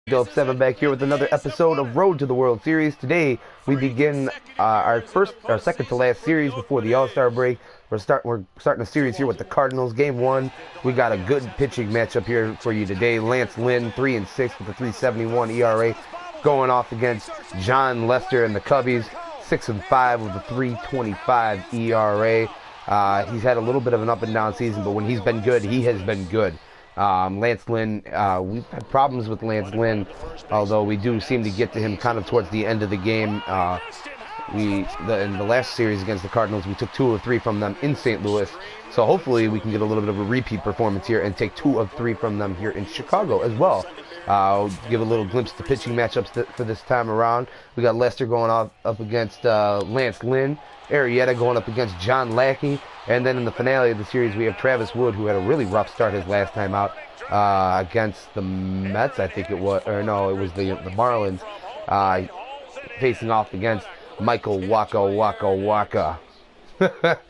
Dope 7 back here with another episode of Road to the World Series. Today we begin our second to last series before the All-Star break. We're starting a series here with the Cardinals. Game one, we got a good pitching matchup here for you today. Lance Lynn, 3-6 with a 3.71 ERA, going off against John Lester and the Cubbies, 6-5 with a 3.25 ERA. He's had a little bit of an up and down season, but when he's been good, he has been good. Lance Lynn, we've had problems with Lance Lynn, although we do seem to get to him kind of towards the end of the game. In the last series against the Cardinals, we took 2 of 3 from them in St. Louis, so hopefully we can get a little bit of a repeat performance here and take 2 of 3 from them here in Chicago as well. Give a little glimpse of the pitching matchups for this time around. We got Lester going up against Lance Lynn, Arrieta going up against John Lackey, and then in the finale of the series, we have Travis Wood, who had a really rough start his last time out against the Mets, I think it was, or no, it was the Marlins, facing off against Michael Waka. Got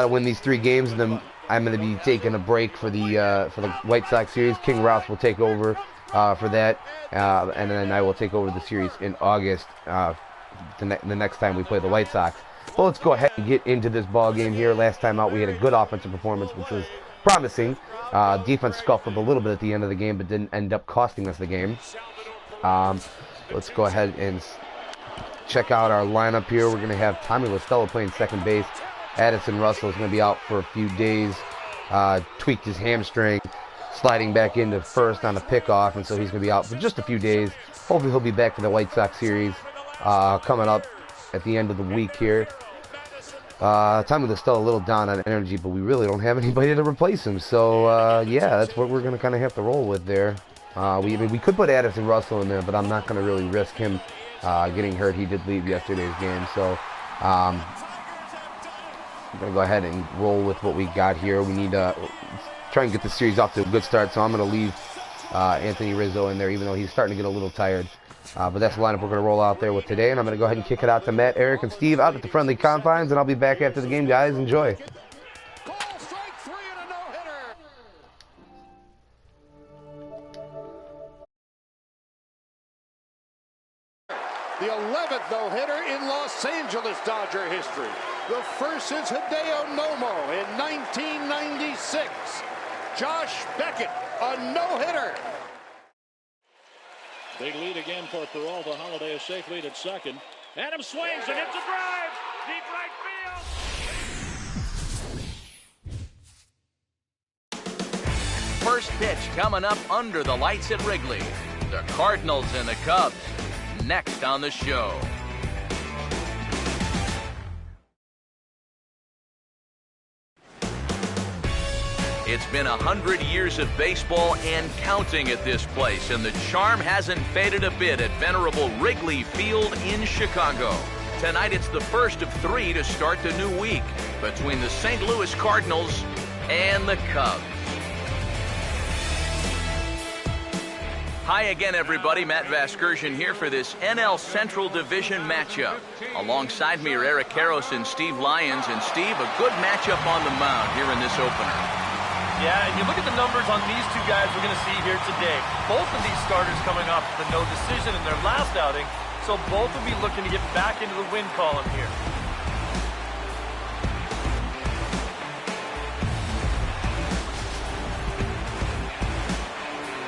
to win these 3 games, and then I'm going to be taking a break for the White Sox series. King Rouse will take over for that, and then I will take over the series in August, the next time we play the White Sox. Well, let's go ahead and get into this ball game here. Last time out, we had a good offensive performance, which was promising. Defense scuffled a little bit at the end of the game, but didn't end up costing us the game. Let's go ahead and check out our lineup here. We're going to have Tommy LaStella playing second base. Addison Russell is going to be out for a few days. Tweaked his hamstring, sliding back into first on a pickoff, and so he's going to be out for just a few days. Hopefully he'll be back for the White Sox series coming up at the end of the week here. Tommy LaStella a little down on energy, but we really don't have anybody to replace him. So, yeah, that's what we're going to kind of have to roll with there. We could put Addison Russell in there, but I'm not going to really risk him getting hurt. He did leave yesterday's game. So, I'm going to go ahead and roll with what we got here. We need to try and get the series off to a good start. So I'm going to leave Anthony Rizzo in there, even though he's starting to get a little tired. But that's the lineup we're going to roll out there with today, and I'm going to go ahead and kick it out to Matt, Eric, and Steve out at the friendly confines, and I'll be back after the game, guys. Enjoy. The 11th no-hitter in Los Angeles Dodger history. The first since Hideo Nomo in 1996. Josh Beckett, a no-hitter. Big lead again for Peralta. Holiday a safe lead at second. Adam swings and hits a drive. Deep right field. First pitch coming up under the lights at Wrigley. The Cardinals and the Cubs next on the show. It's been 100 years of baseball and counting at this place, and the charm hasn't faded a bit at venerable Wrigley Field in Chicago. Tonight it's the first of 3 to start the new week between the St. Louis Cardinals and the Cubs. Hi again, everybody. Matt Vasgersian here for this NL Central Division matchup. Alongside me are Eric Karros and Steve Lyons. And Steve, a good matchup on the mound here in this opener. Yeah, and you look at the numbers on these 2 guys we're going to see here today. Both of these starters coming off the no decision in their last outing, so both will be looking to get back into the win column here.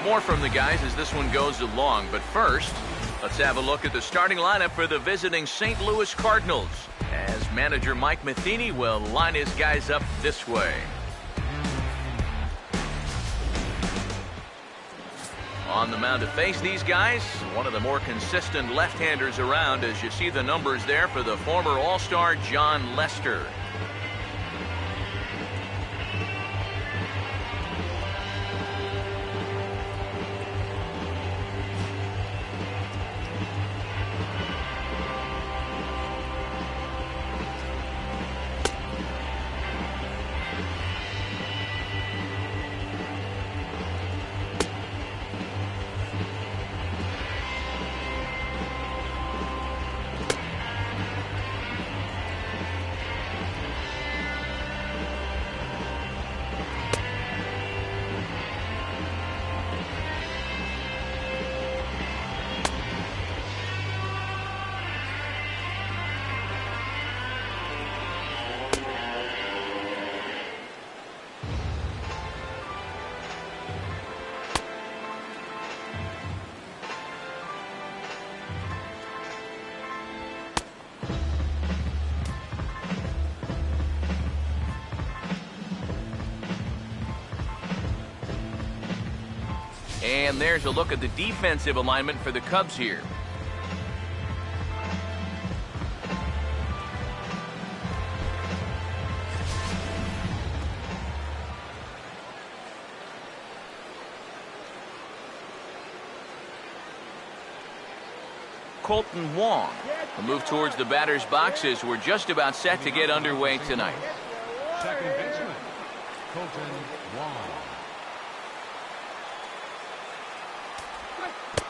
More from the guys as this one goes along, but first, let's have a look at the starting lineup for the visiting St. Louis Cardinals, as manager Mike Matheny will line his guys up this way. On the mound to face these guys, one of the more consistent left-handers around, as you see the numbers there for the former All-Star John Lester. And there's a look at the defensive alignment for the Cubs here. Colton Wong will move towards the batter's box as we're just about set to get underway tonight. Second baseman, Colton Wong.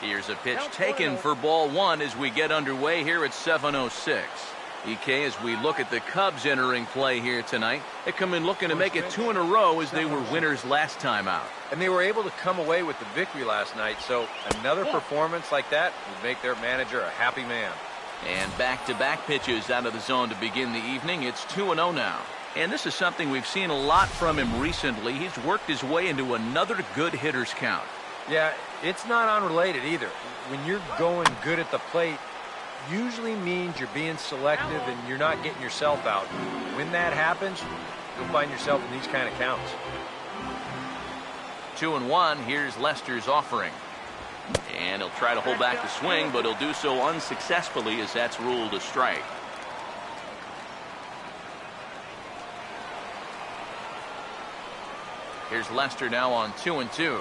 Here's a pitch taken for ball one as we get underway here at 7:06. EK, as we look at the Cubs entering play here tonight, they come in looking to make it 2 in a row as they were winners last time out. And they were able to come away with the victory last night, so another performance like that would make their manager a happy man. And back-to-back pitches out of the zone to begin the evening. It's 2-0 now. And this is something we've seen a lot from him recently. He's worked his way into another good hitter's count. Yeah, it's not unrelated either. When you're going good at the plate, usually means you're being selective and you're not getting yourself out. When that happens, you'll find yourself in these kind of counts. 2-1. Here's Lester's offering. And he'll try to hold back the swing, but he'll do so unsuccessfully as that's ruled a strike. Here's Lester now on 2-2.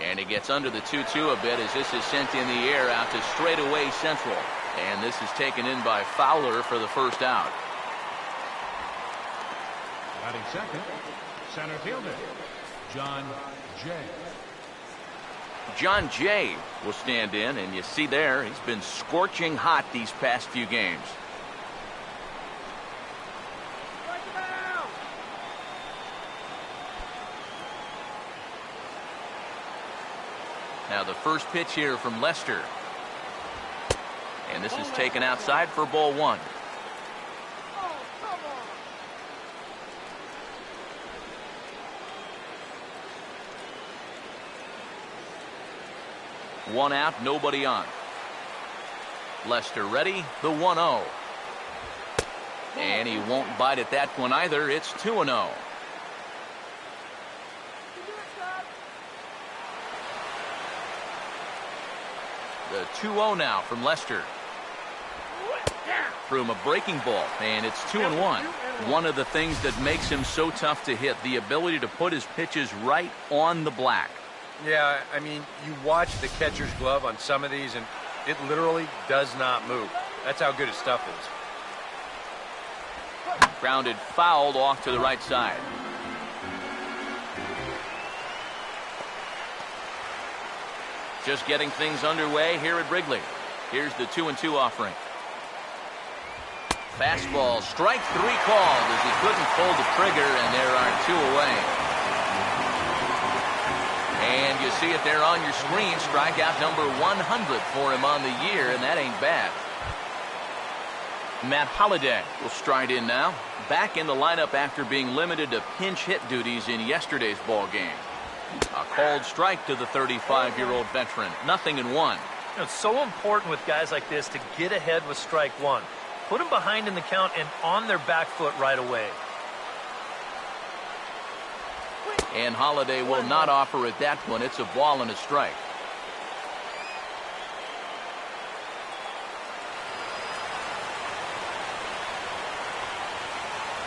And he gets under the 2-2 a bit as this is sent in the air out to straightaway central. And this is taken in by Fowler for the first out. Batting second, center fielder, John Jay. John Jay will stand in, and you see there, he's been scorching hot these past few games. Now the first pitch here from Lester. And this is taken outside for ball one. One out, nobody on. Lester ready, the 1-0. And he won't bite at that one either. It's 2-0. The 2-0 now from Lester. Threw him a breaking ball, and it's 2-1. One of the things that makes him so tough to hit, the ability to put his pitches right on the black. Yeah, I mean, you watch the catcher's glove on some of these, and it literally does not move. That's how good his stuff is. Grounded fouled off to the right side. Just getting things underway here at Wrigley. Here's the 2-2 offering. Fastball, strike three called as he couldn't pull the trigger, and there are two away. And you see it there on your screen, strikeout number 100 for him on the year, and that ain't bad. Matt Holliday will stride in now, back in the lineup after being limited to pinch hit duties in yesterday's ball game. A called strike to the 35-year-old veteran. 0-1. It's so important with guys like this to get ahead with strike one. Put them behind in the count and on their back foot right away. And Holliday will not offer at that one. It's a ball and a strike.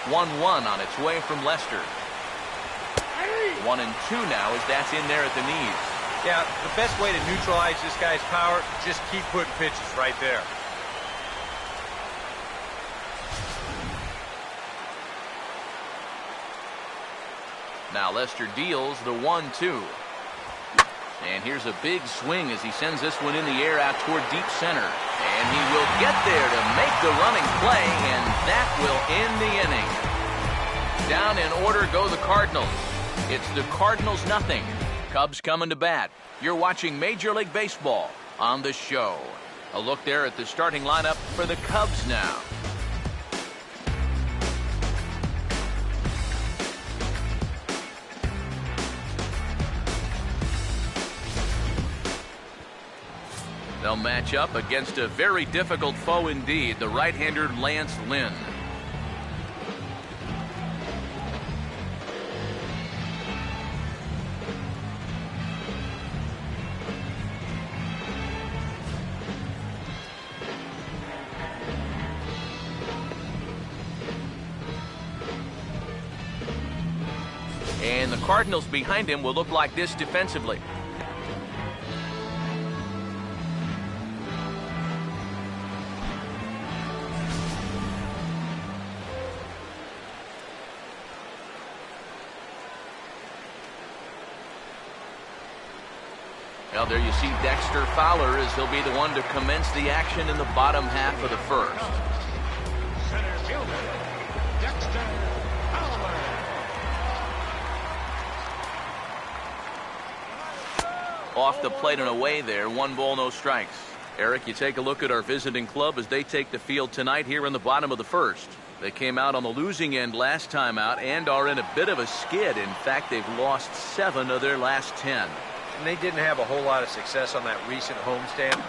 One on its way from Lester. 1-2 now as that's in there at the knees. Yeah, the best way to neutralize this guy's power, just keep putting pitches right there. Now Lester deals the 1-2. And here's a big swing as he sends this one in the air out toward deep center. And he will get there to make the running play, and that will end the inning. Down in order go the Cardinals. It's the Cardinals 0. Cubs coming to bat. You're watching Major League Baseball on the show. A look there at the starting lineup for the Cubs now. They'll match up against a very difficult foe indeed, the right-hander Lance Lynn. Cardinals behind him will look like this defensively. Well, there you see Dexter Fowler as he'll be the one to commence the action in the bottom half of the first. Center fielder, Dexter Fowler. Off the plate and away there. 1 ball, no strikes. Eric, you take a look at our visiting club as they take the field tonight here in the bottom of the first. They came out on the losing end last time out and are in a bit of a skid. In fact, they've lost 7 of their last 10. And they didn't have a whole lot of success on that recent homestand.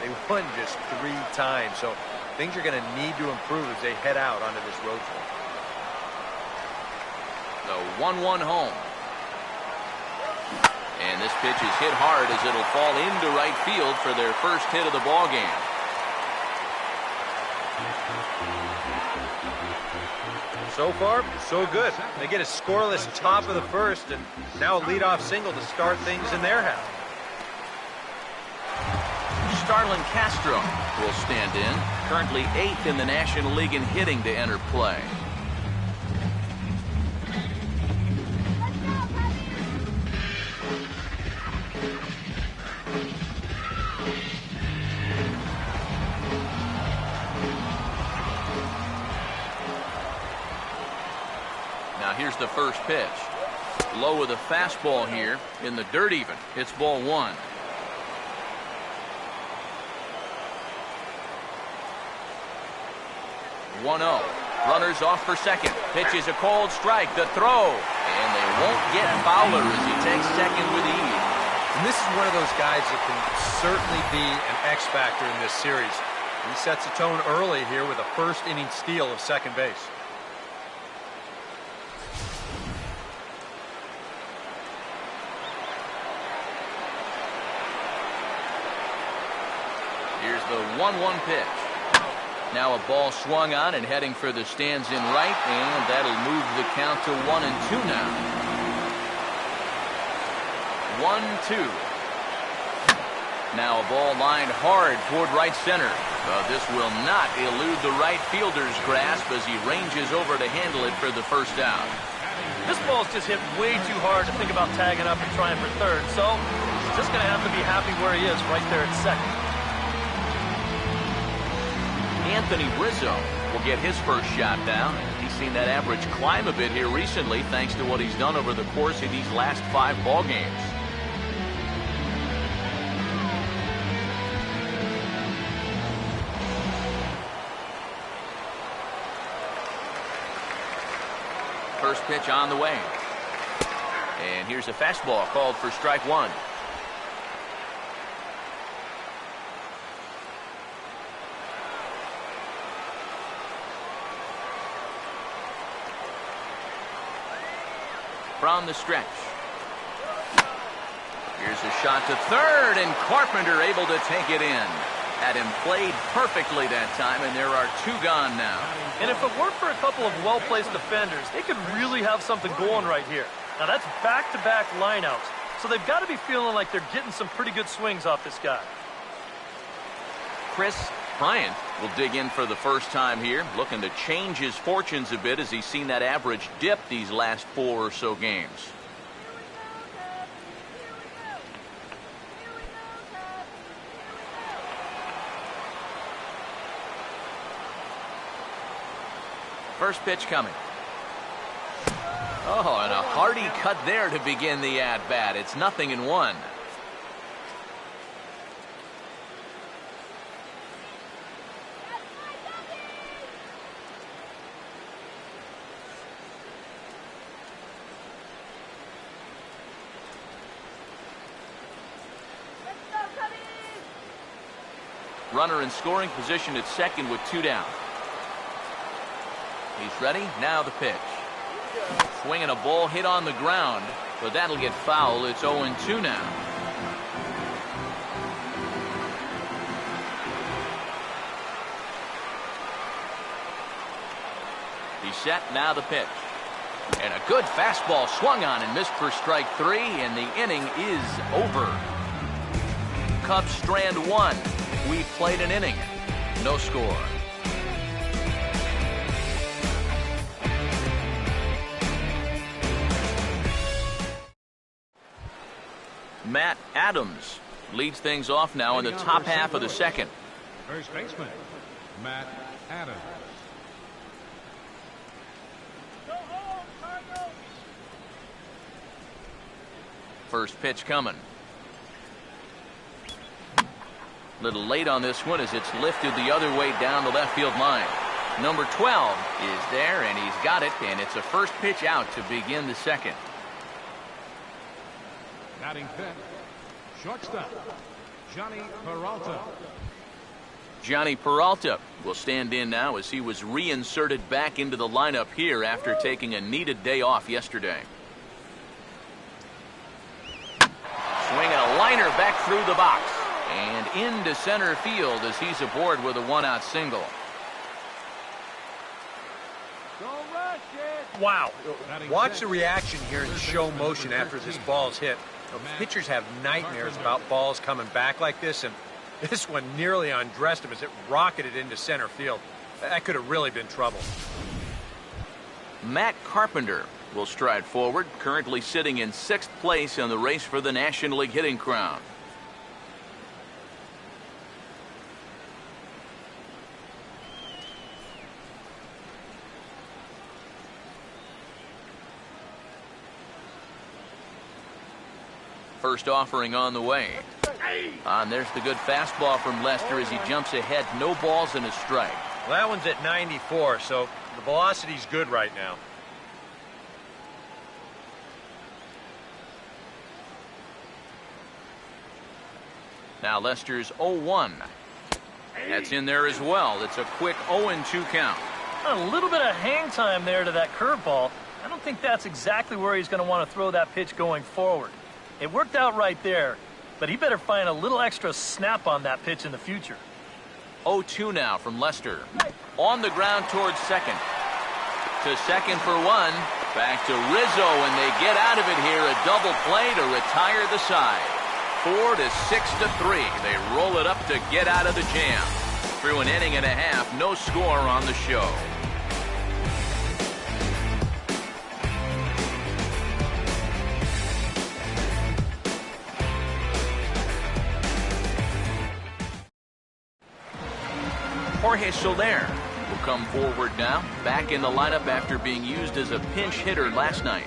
They won just 3 times, so things are going to need to improve as they head out onto this road trip. The 1-1 home. And this pitch is hit hard as it'll fall into right field for their first hit of the ball game. So far, so good. They get a scoreless top of the first, and now a leadoff single to start things in their half. Starlin Castro will stand in, currently 8th in the National League in hitting to enter play. Now here's the first pitch. Low with a fastball here in the dirt even. It's ball 1. 1-0. Runners off for second. Pitch is a called strike. The throw. And they won't get Fowler as he takes second with ease. And this is one of those guys that can certainly be an X factor in this series. He sets a tone early here with a first inning steal of second base. Here's the 1-1 pitch. Now a ball swung on and heading for the stands in right, and that'll move the count to 1-2 now. 1-2. Now a ball lined hard toward right center. But this will not elude the right fielder's grasp as he ranges over to handle it for the first out. This ball's just hit way too hard to think about tagging up and trying for third, so he's just going to have to be happy where he is right there at second. Anthony Rizzo will get his first shot down. He's seen that average climb a bit here recently thanks to what he's done over the course of these last 5 ball games. First pitch on the way. And here's a fastball called for strike 1. From the stretch. Here's a shot to third, and Carpenter able to take it in. Had him played perfectly that time, and there are 2 gone now. And if it weren't for a couple of well-placed defenders, they could really have something going right here. Now that's back-to-back lineouts, so they've got to be feeling like they're getting some pretty good swings off this guy. Chris Bryant will dig in for the first time here, looking to change his fortunes a bit as he's seen that average dip these last 4 or so games. First pitch coming. Oh, and a hearty cut there to begin the at-bat. It's 0-1. Runner in scoring position at second with 2 down. He's ready. Now the pitch. Swinging a ball hit on the ground, but that'll get foul. It's 0-2 now. He's set. Now the pitch. And a good fastball swung on and missed for strike 3, and the inning is over. Cubs strand 1. We played an inning. No score. Matt Adams leads things off now in the top half of the second. First baseman, Matt Adams. First pitch coming. Little late on this one as it's lifted the other way down the left field line. Number 12 is there, and he's got it, and it's a first pitch out to begin the second. Batting fifth, shortstop, Johnny Peralta. Johnny Peralta will stand in now as he was reinserted back into the lineup here after taking a needed day off yesterday. Swinging a liner back through the box and into center field as he's aboard with a one-out single. Wow. Watch the reaction here in slow motion after this ball's hit. Pitchers have nightmares about balls coming back like this, and this one nearly undressed him as it rocketed into center field. That could have really been trouble. Matt Carpenter will stride forward, currently sitting in 6th place in the race for the National League hitting crown. First offering on the way. And there's the good fastball from Lester as he jumps ahead. No balls and a strike. Well, that one's at 94, so the velocity's good right now. Now Lester's 0-1. That's in there as well. It's a quick 0-2 count. A little bit of hang time there to that curveball. I don't think that's exactly where he's going to want to throw that pitch going forward. It worked out right there, but he better find a little extra snap on that pitch in the future. 0-2 now from Lester. On the ground towards second. To second for one. Back to Rizzo, and they get out of it here. A double play to retire the side. 4 to 6 to 3. They roll it up to get out of the jam. Through an inning and a half, no score on the show. Jorge Soler will come forward now, back in the lineup after being used as a pinch hitter last night.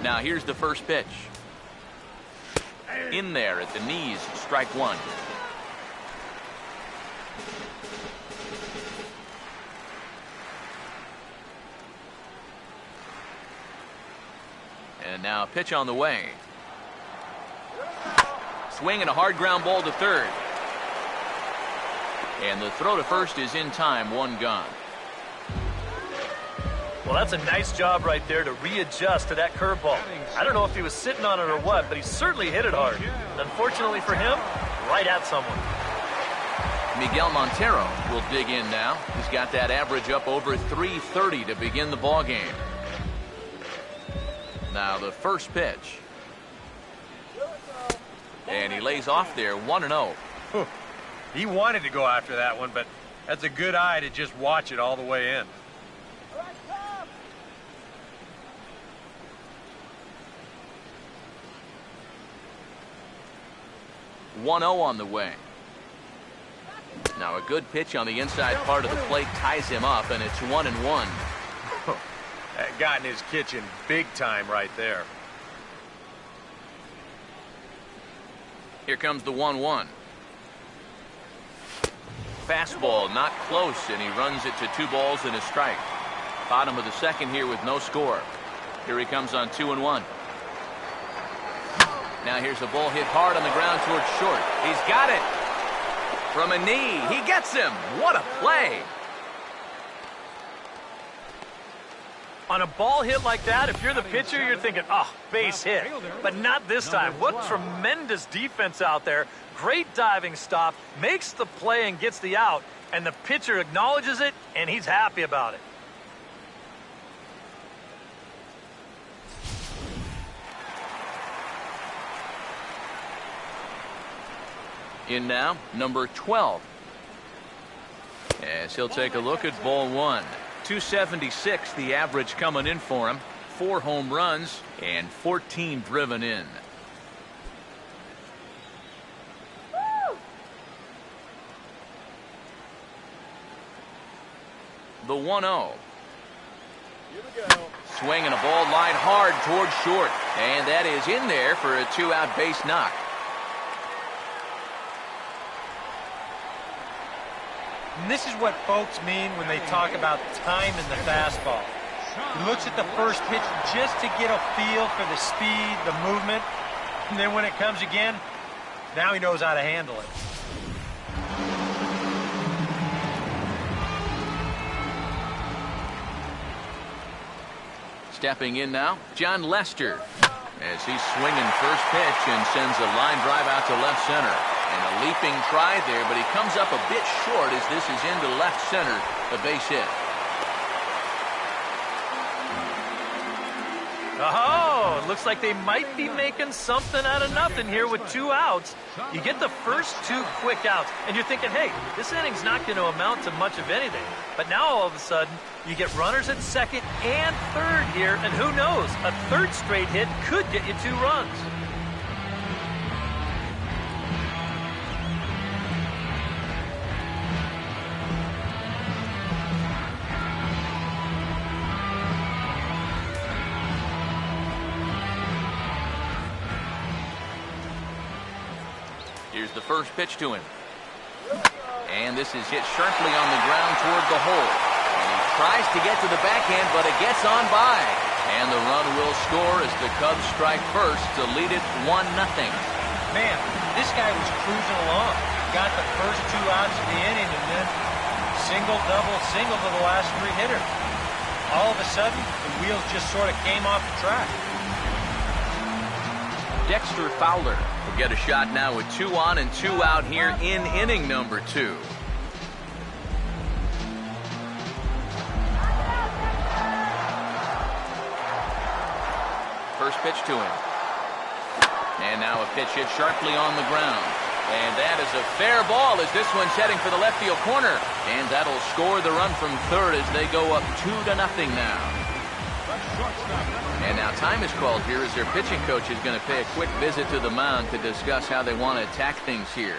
Now here's the first pitch. In there at the knees, strike 1. And now a pitch on the way. Swing and a hard ground ball to third. And the throw to first is in time, 1 gone. Well, that's a nice job right there to readjust to that curveball. I don't know if he was sitting on it or what, but he certainly hit it hard. Unfortunately for him, right at someone. Miguel Montero will dig in now. He's got that average up over 330 to begin the ball game. Now the first pitch. And he lays off there, 1-0. He wanted to go after that one, but that's a good eye to just watch it all the way in. On the way. Now a good pitch on the inside part of the plate ties him up, and it's 1-1. That got in his kitchen big time right there. Here comes the 1-1. Fastball not close, and he runs it to 2 balls and a strike. Bottom of the second here with no score. Here he comes on 2-1. Now here's a ball hit hard on the ground towards short. He's got it. From a knee. He gets him. What a play. On a ball hit like that, if you're the pitcher, you're thinking, oh, base hit. But not this time. What tremendous defense out there. Great diving stop, makes the play and gets the out, and the pitcher acknowledges it, and he's happy about it. In now, number 12. As he'll take a look at ball one. 276 the average coming in for him. 4 home runs and 14 driven in. The 1-0. Swinging a ball line hard towards short. And that is in there for a 2-out base knock. And this is what folks mean when they talk about time in the fastball. He looks at the first pitch just to get a feel for the speed, the movement, and then when it comes again, now he knows how to handle it. Stepping in now, John Lester, as he's swinging first pitch and sends a line drive out to left center. And a leaping try there, but he comes up a bit short as this is into left center, a base hit. Oh, it looks like they might be making something out of nothing here with 2 outs. You get the first 2 quick outs, and you're thinking, hey, this inning's not going to amount to much of anything. But now all of a sudden, you get runners at second and third here, and who knows, a third straight hit could get you 2 runs. Here's the first pitch to him. And this is hit sharply on the ground toward the hole. And he tries to get to the backhand, but it gets on by. And the run will score as the Cubs strike first to lead it 1-0. Man, this guy was cruising along. Got the first 2 outs of the inning and then single, double, single to the last 3 hitters. All of a sudden, the wheels just sort of came off the track. Dexter Fowler will get a shot now with 2 on and 2 out here in inning number 2. First pitch to him. And now a pitch hit sharply on the ground. And that is a fair ball as this one's heading for the left field corner. And that'll score the run from third as they go up 2-0 now. And now time is called here as their pitching coach is going to pay a quick visit to the mound to discuss how they want to attack things here.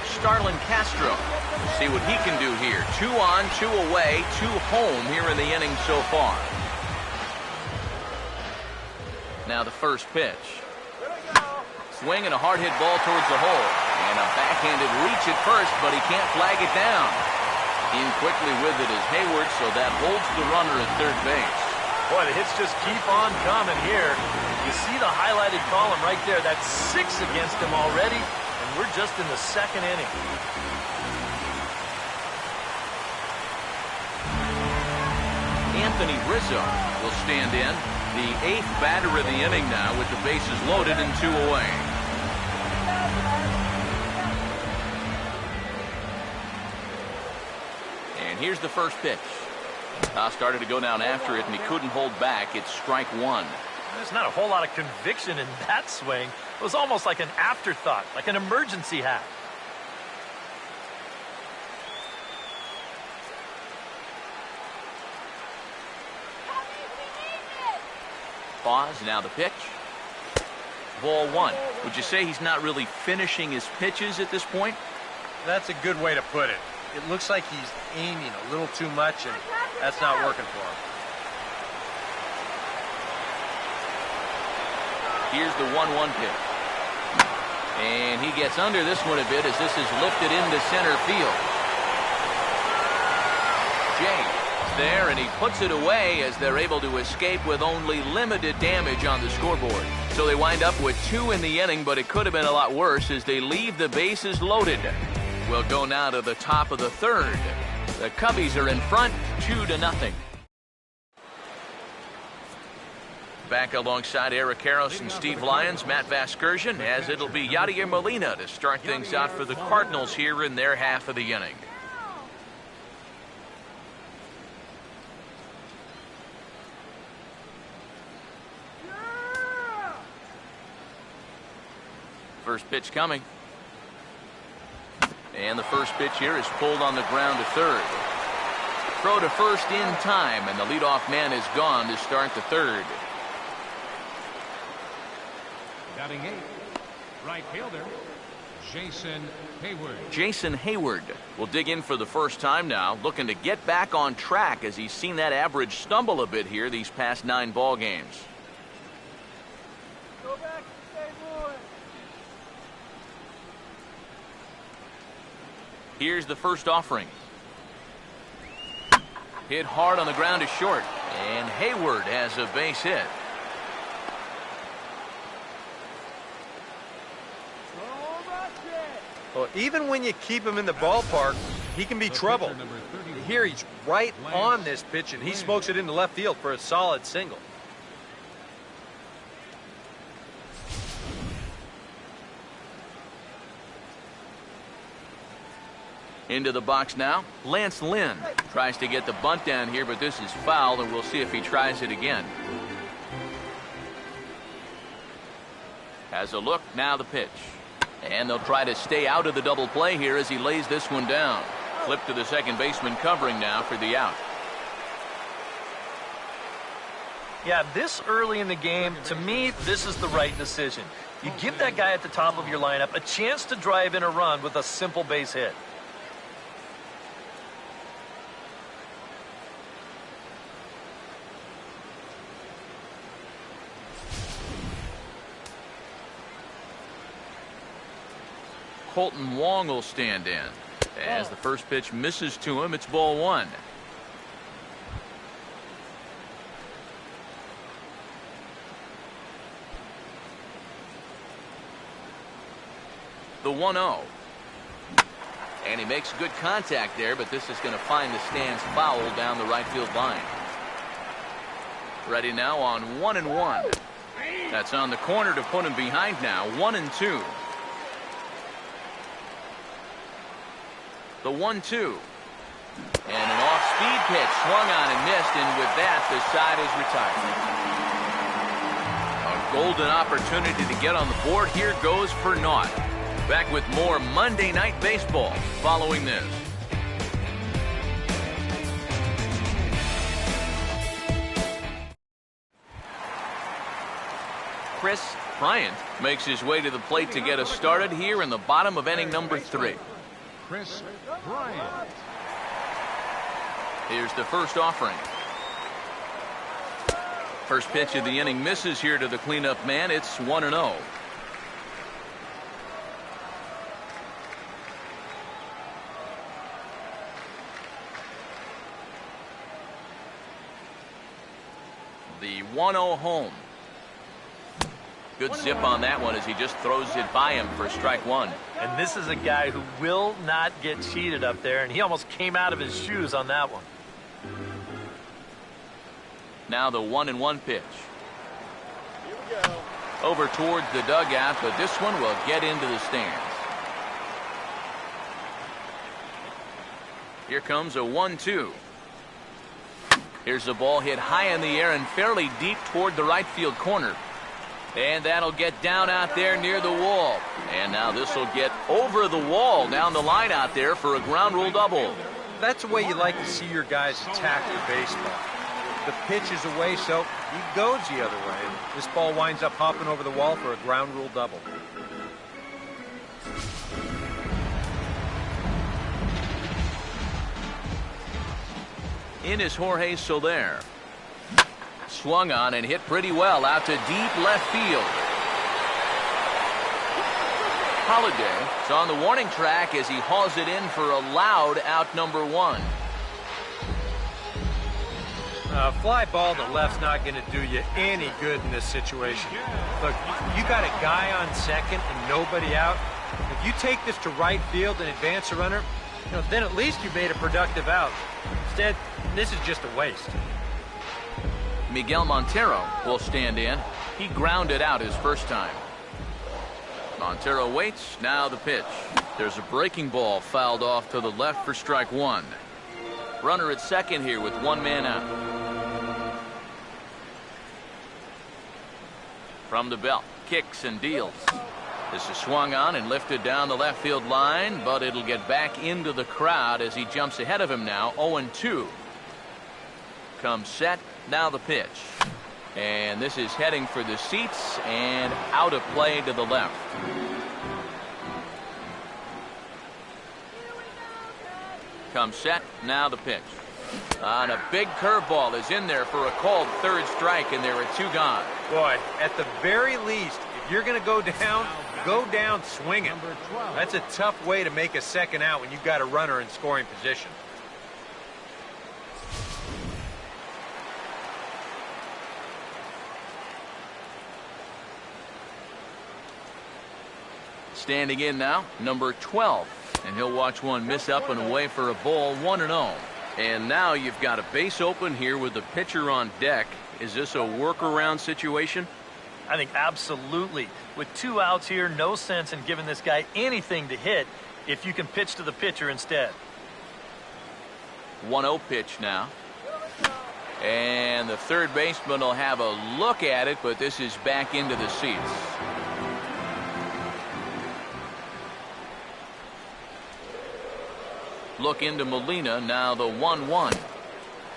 Starlin Castro. See what he can do here. 2 on, 2 away, 2 home here in the inning so far. Now the first pitch. Swing and a hard hit ball towards the hole. And a backhanded reach at first, but he can't flag it down. In quickly with it is Hayward, so that holds the runner at third base. Boy, the hits just keep on coming here. You see the highlighted column right there. That's 6 against him already, and we're just in the 2nd inning. Anthony Rizzo will stand in, the 8th batter of the inning now with the bases loaded and 2 away. And here's the first pitch. Started to go down after it, and he couldn't hold back. It's strike 1. There's not a whole lot of conviction in that swing. It was almost like an afterthought, like an emergency hack. Pause, now the pitch. Ball 1. Would you say he's not really finishing his pitches at this point? That's a good way to put it. It looks like he's aiming a little too much, and that's not working for him. Here's the 1-1 pitch. And he gets under this one a bit as this is lifted into center field. Jay there, and he puts it away as they're able to escape with only limited damage on the scoreboard. So they wind up with 2 in the inning, but it could have been a lot worse as they leave the bases loaded. We'll go now to the top of the 3rd. The Cubbies are in front, 2-0. Back alongside Eric Harris and Steve Lyons, Matt Vasgersian, as it'll be Yadier Molina to start things out for the Cardinals here in their half of the inning. First pitch coming. And the first pitch here is pulled on the ground to 3rd. Throw to first in time, and the leadoff man is gone to start the 3rd. Batting 8, right fielder, Jason Hayward. Jason Hayward will dig in for the first time now, looking to get back on track as he's seen that average stumble a bit here these past 9 ball games. Go back and stay moving. Here's the first offering. Hit hard on the ground to short, and Hayward has a base hit. Well, even when you keep him in the ballpark, he can be trouble. Here he's right on this pitch, and he smokes it into left field for a solid single. Into the box now, Lance Lynn tries to get the bunt down here, but this is foul, and we'll see if he tries it again. Has a look, now the pitch. And they'll try to stay out of the double play here as he lays this one down. Flip to the second baseman covering now for the out. Yeah, this early in the game, to me, this is the right decision. You give that guy at the top of your lineup a chance to drive in a run with a simple base hit. Colton Wong will stand in. As the first pitch misses to him, it's ball 1. The 1-0. And he makes good contact there, but this is going to find the stands foul down the right field line. Ready now on 1-1. That's on the corner to put him behind now. 1-2. The 1-2. And an off-speed pitch swung on and missed, and with that, the side is retired. A golden opportunity to get on the board here goes for naught. Back with more Monday Night Baseball following this. Chris Bryant makes his way to the plate to get us started here in the bottom of inning number 3. Chris Bryant. Here's the first offering. First pitch of the inning misses here to the cleanup man. It's 1-0. The 1-0 home. Good zip on that one as he just throws it by him for strike 1. And this is a guy who will not get cheated up there, and he almost came out of his shoes on that one. Now the 1-1 pitch. Over towards the dugout, but this one will get into the stands. Here comes a 1-2. Here's the ball hit high in the air and fairly deep toward the right field corner. And that'll get down out there near the wall. And now this will get over the wall down the line out there for a ground rule double. That's the way you like to see your guys attack the baseball. The pitch is away, so he goes the other way. This ball winds up hopping over the wall for a ground rule double. In is Jorge Soler. Swung on and hit pretty well out to deep left field. Holliday is on the warning track as he hauls it in for a loud out number 1. Fly ball to left's not going to do you any good in this situation. Look, you got a guy on second and nobody out. If you take this to right field and advance a runner, then at least you made a productive out. Instead, this is just a waste. Miguel Montero will stand in. He grounded out his first time. Montero waits. Now the pitch. There's a breaking ball fouled off to the left for strike one. Runner at second here with one man out. From the belt, kicks and deals. This is swung on and lifted down the left field line, but it'll get back into the crowd as he jumps ahead of him now. 0-2. Comes set. Now the pitch. And this is heading for the seats and out of play to the left. Comes set. Now the pitch. And a big curveball is in there for a called third strike, and there are two gone. Boy, at the very least, if you're going to go down swinging. That's a tough way to make a second out when you've got a runner in scoring position. Standing in now, number 12. And he'll watch one miss up and away for a ball, 1-0. And now you've got a base open here with the pitcher on deck. Is this a workaround situation? I think absolutely. With two outs here, no sense in giving this guy anything to hit if you can pitch to the pitcher instead. 1-0 pitch now. And the third baseman will have a look at it, but this is back into the seats. Look into Molina, now the 1-1.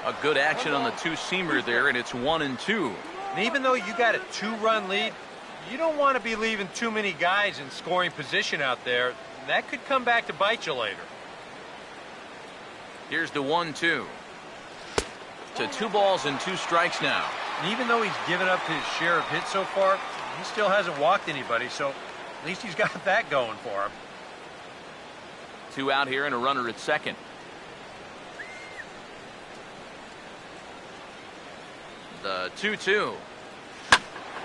A good action on the two-seamer there, and it's 1-2. And even though you got a two-run lead, you don't want to be leaving too many guys in scoring position out there. That could come back to bite you later. Here's the 1-2. To 2 balls and 2 strikes now. And even though he's given up his share of hits so far, he still hasn't walked anybody, so at least he's got that going for him. 2 out here and a runner at second. The 2-2.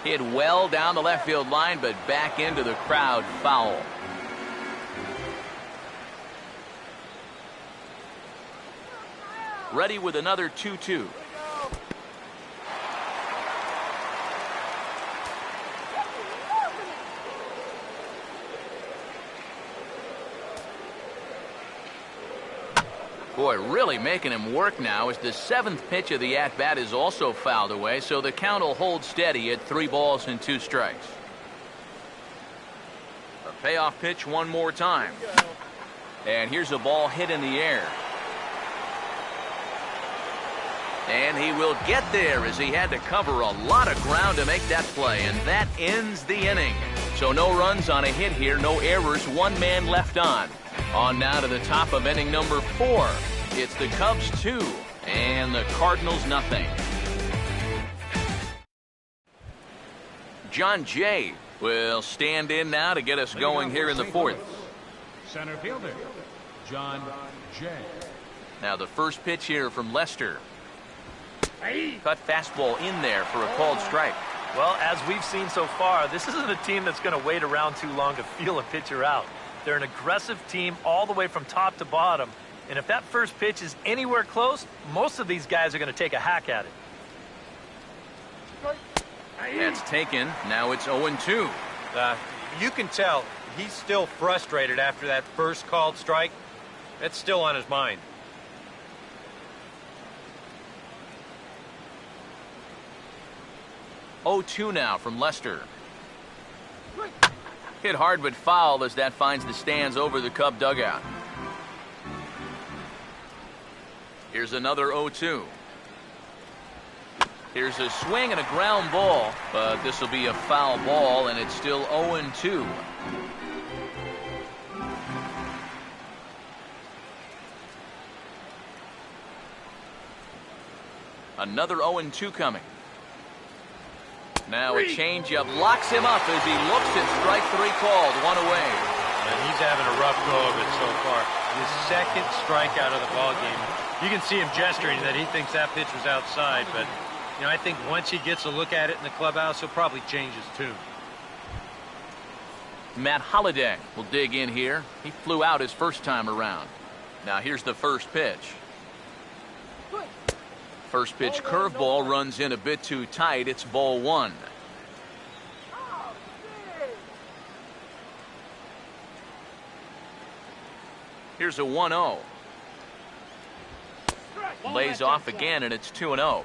Hit well down the left field line, but back into the crowd, foul. Ready with another 2-2. Boy, really making him work now as the 7th pitch of the at-bat is also fouled away, so the count will hold steady at 3 balls and 2 strikes. A payoff pitch one more time. And here's a ball hit in the air. And he will get there as he had to cover a lot of ground to make that play, and that ends the inning. So no runs on a hit here, no errors, 1 man left on. On now to the top of inning number 4. It's the Cubs 2 and the Cardinals nothing. John Jay will stand in now to get us going here in the 4th. Center fielder, John Jay. Now the first pitch here from Lester. Cut fastball in there for a called strike. Well, as we've seen so far, this isn't a team that's going to wait around too long to feel a pitcher out. They're an aggressive team all the way from top to bottom. And if that first pitch is anywhere close, most of these guys are going to take a hack at it. That's taken. Now it's 0-2. You can tell he's still frustrated after that first called strike. That's still on his mind. Oh-2 now from Lester. Hit hard but foul as that finds the stands over the Cub dugout. Here's another 0-2. Here's a swing and a ground ball, but this will be a foul ball, and it's still 0-2. Another 0-2 coming. Now a changeup locks him up as he looks at strike 3 called, 1 away. And he's having a rough go of it so far. His 2nd strikeout of the ball game. You can see him gesturing that he thinks that pitch was outside, but, you know, I think once he gets a look at it in the clubhouse, he'll probably change his tune. Matt Holliday will dig in here. He flew out his first time around. Now here's the first pitch. First pitch curveball runs in a bit too tight. It's ball one. Here's a 1-0. Lays off again, and it's 2-0.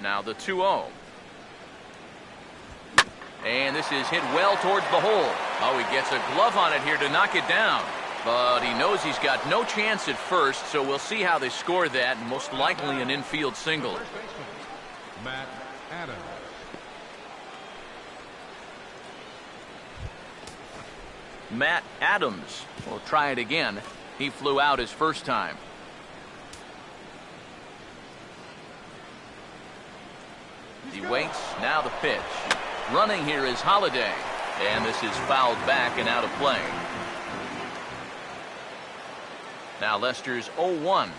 Now the 2-0. And this is hit well towards the hole. Oh, he gets a glove on it here to knock it down. But he knows he's got no chance at first, so we'll see how they score that. Most likely an infield single. Matt Adams. Matt Adams will try it again. He flew out his first time. He waits. Now the pitch. Running here is Holliday. And this is fouled back and out of play. Now Lester's 0-1.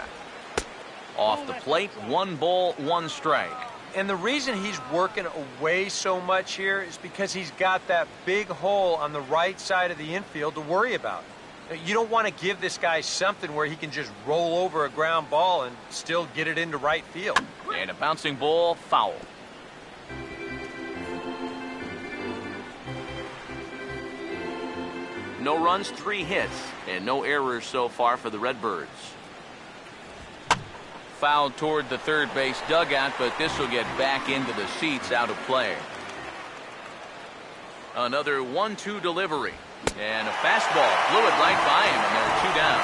Off the plate, 1 ball, 1 strike. And the reason he's working away so much here is because he's got that big hole on the right side of the infield to worry about. You don't want to give this guy something where he can just roll over a ground ball and still get it into right field. And a bouncing ball, foul. No runs, 3 hits, and no errors so far for the Redbirds. Fouled toward the third base dugout, but this will get back into the seats, out of play. Another 1-2 delivery. And a fastball blew it right by him, and there are 2 down.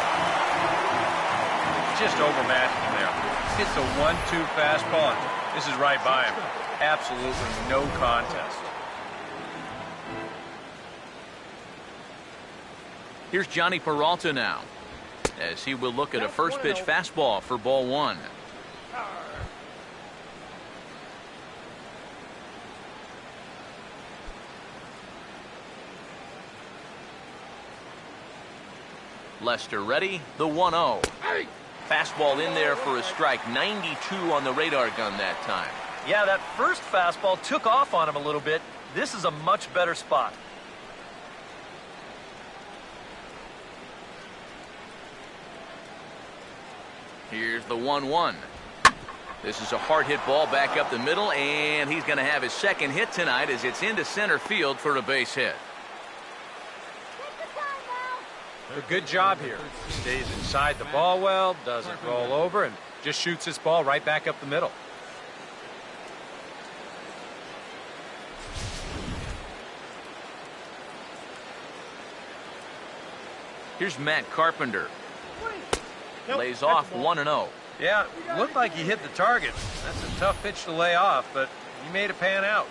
Just overmatched him there. Hits a 1-2 fastball, and this is right by him. Absolutely no contest. Here's Johnny Peralta now, as he will look at a first pitch fastball for ball 1. Lester ready, the 1-0. Fastball in there for a strike. 92 on the radar gun that time. Yeah, that first fastball took off on him a little bit. This is a much better spot. Here's the 1-1. This is a hard hit ball back up the middle, and he's going to have his second hit tonight as it's into center field for a base hit. A good job here. Stays inside the ball well, doesn't roll over, and just shoots this ball right back up the middle. Here's Matt Carpenter. Lays off 1-0. Yeah, looked like he hit the target. That's a tough pitch to lay off, but he made it pan out.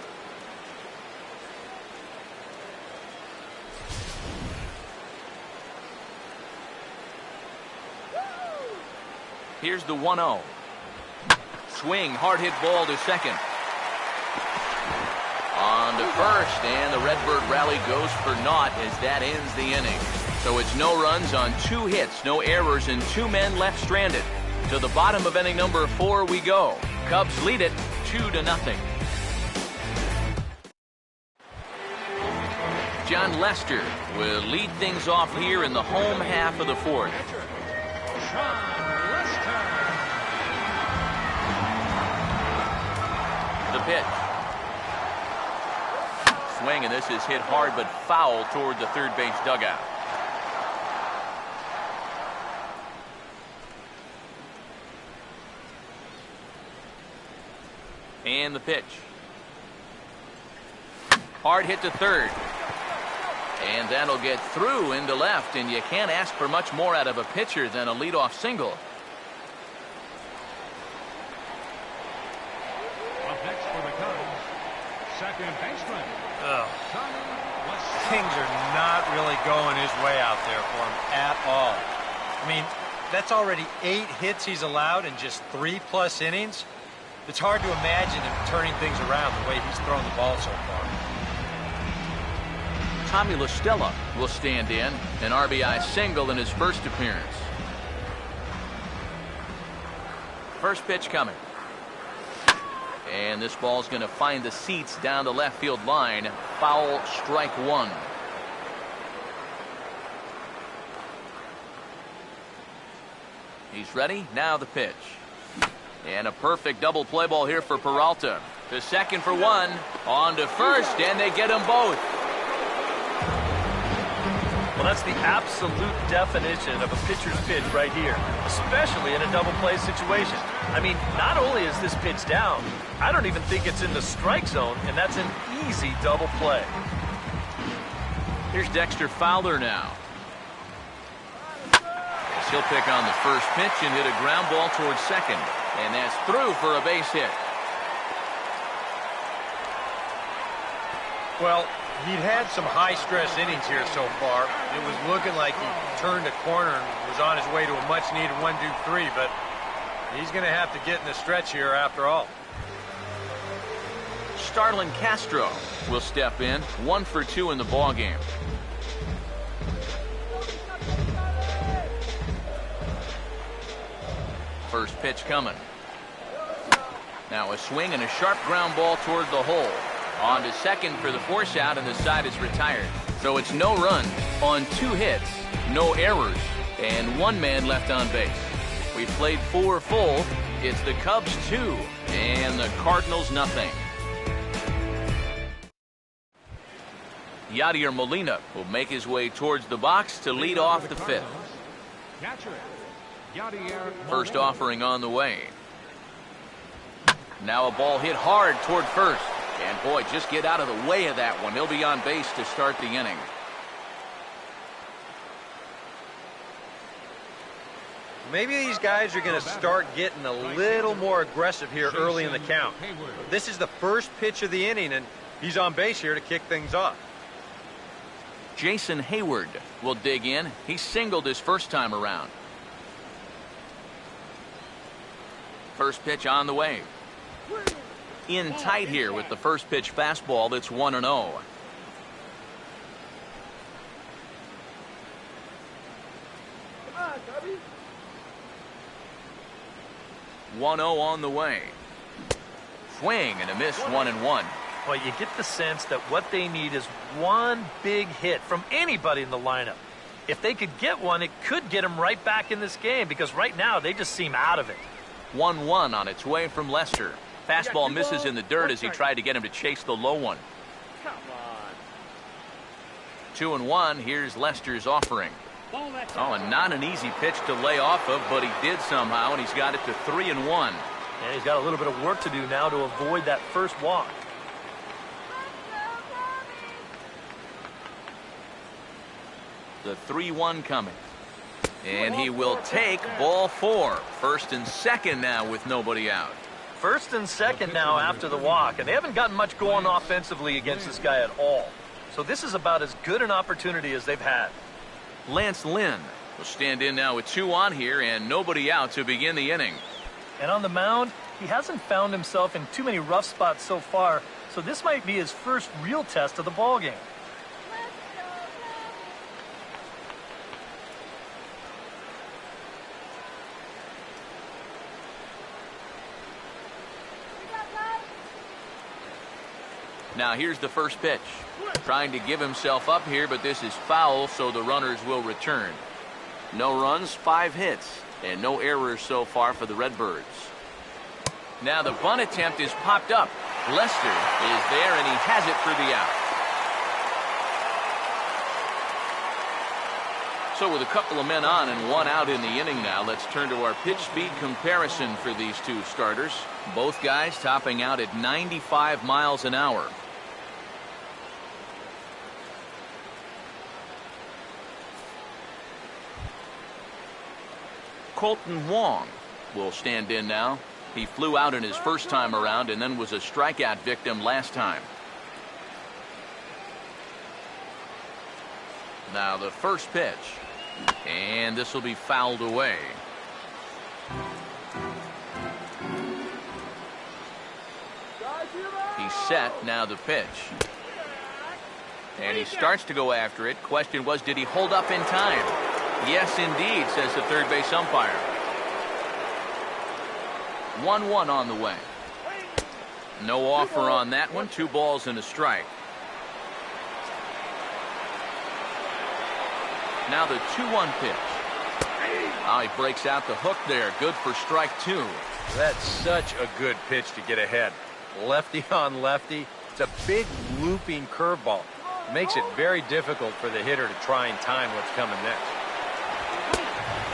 Here's the 1-0. Swing, hard hit ball to second. On to first, and the Redbird rally goes for naught as that ends the inning. So it's no runs on 2 hits, no errors, and 2 men left stranded. To the bottom of inning number 4 we go. Cubs lead it 2-0. John Lester will lead things off here in the home half of the 4th. The pitch. Swing, and this is hit hard but foul toward the third base dugout. And the pitch. Hard hit to third. And that'll get through into left, and you can't ask for much more out of a pitcher than a leadoff single. Up next for the Cubs, second baseman. Things are not really going his way out there for him at all. I mean, that's already 8 hits he's allowed in just 3+ innings. It's hard to imagine him turning things around the way he's thrown the ball so far. Tommy LaStella will stand in, an RBI single in his first appearance. First pitch coming. And this ball's going to find the seats down the left field line. Foul, strike one. He's ready. Now the pitch. And a perfect double play ball here for Peralta. To second for one. On to first, and they get them both. Well, that's the absolute definition of a pitcher's pitch right here, especially in a double play situation. I mean, not only is this pitch down, I don't even think it's in the strike zone, and that's an easy double play. Here's Dexter Fowler now. He'll pick on the first pitch and hit a ground ball towards second. And that's through for a base hit. Well, he'd had some high-stress innings here so far. It was looking like he turned a corner and was on his way to a much-needed 1-2-3, but he's going to have to get in the stretch here after all. Starlin Castro will step in, 1 for 2 in the ballgame. First pitch coming. Now a swing and a sharp ground ball toward the hole. On to second for the force out, and the side is retired. So it's no run on 2 hits, no errors, and 1 man left on base. We've played 4 full. It's the Cubs 2 and the Cardinals nothing. Yadier Molina will make his way towards the box to lead off the 5th. First offering on the way. Now a ball hit hard toward first. And boy, just get out of the way of that one. He'll be on base to start the inning. Maybe these guys are going to start getting a little more aggressive here early in the count. This is the first pitch of the inning, and he's on base here to kick things off. Jason Hayward will dig in. He singled his first time around. First pitch on the way. In tight here with the first pitch fastball that's 1-0. On the way. Swing and a miss, 1-1. Well, you get the sense that what they need is one big hit from anybody in the lineup. If they could get one, it could get them right back in this game, because right now they just seem out of it. 1-1 on its way from Lester. Fastball misses in the dirt as he tried to get him to chase the low one. Come on. 2-1. Here's Lester's offering. Oh, and not an easy pitch to lay off of, but he did somehow, and he's got it to 3-1. And he's got a little bit of work to do now to avoid that first walk. The 3-1 coming. And he will take ball 4. First and second now with nobody out. First and second now after the walk, and they haven't gotten much going offensively against this guy at all. So this is about as good an opportunity as they've had. Lance Lynn will stand in now with 2 on here and nobody out to begin the inning. And on the mound, he hasn't found himself in too many rough spots so far, so this might be his first real test of the ballgame. Now here's the first pitch. Trying to give himself up here, but this is foul, so the runners will return. No runs, 5 hits, and no errors so far for the Redbirds. Now the bunt attempt is popped up. Lester is there, and he has it for the out. So with a couple of men on and 1 out in the inning now, let's turn to our pitch speed comparison for these 2 starters. Both guys topping out at 95 miles an hour. Colton Wong will stand in now. He flew out in his first time around and then was a strikeout victim last time. Now the first pitch. And this will be fouled away. He's set. Now the pitch. And he starts to go after it. Question was, did he hold up in time? Yes, indeed, says the third base umpire. 1-1 on the way. No offer on that one. 2 balls and a strike. Now the 2-1 pitch. Oh, he breaks out the hook there. Good for strike 2. That's such a good pitch to get ahead. Lefty on lefty. It's a big looping curveball. Makes it very difficult for the hitter to try and time what's coming next.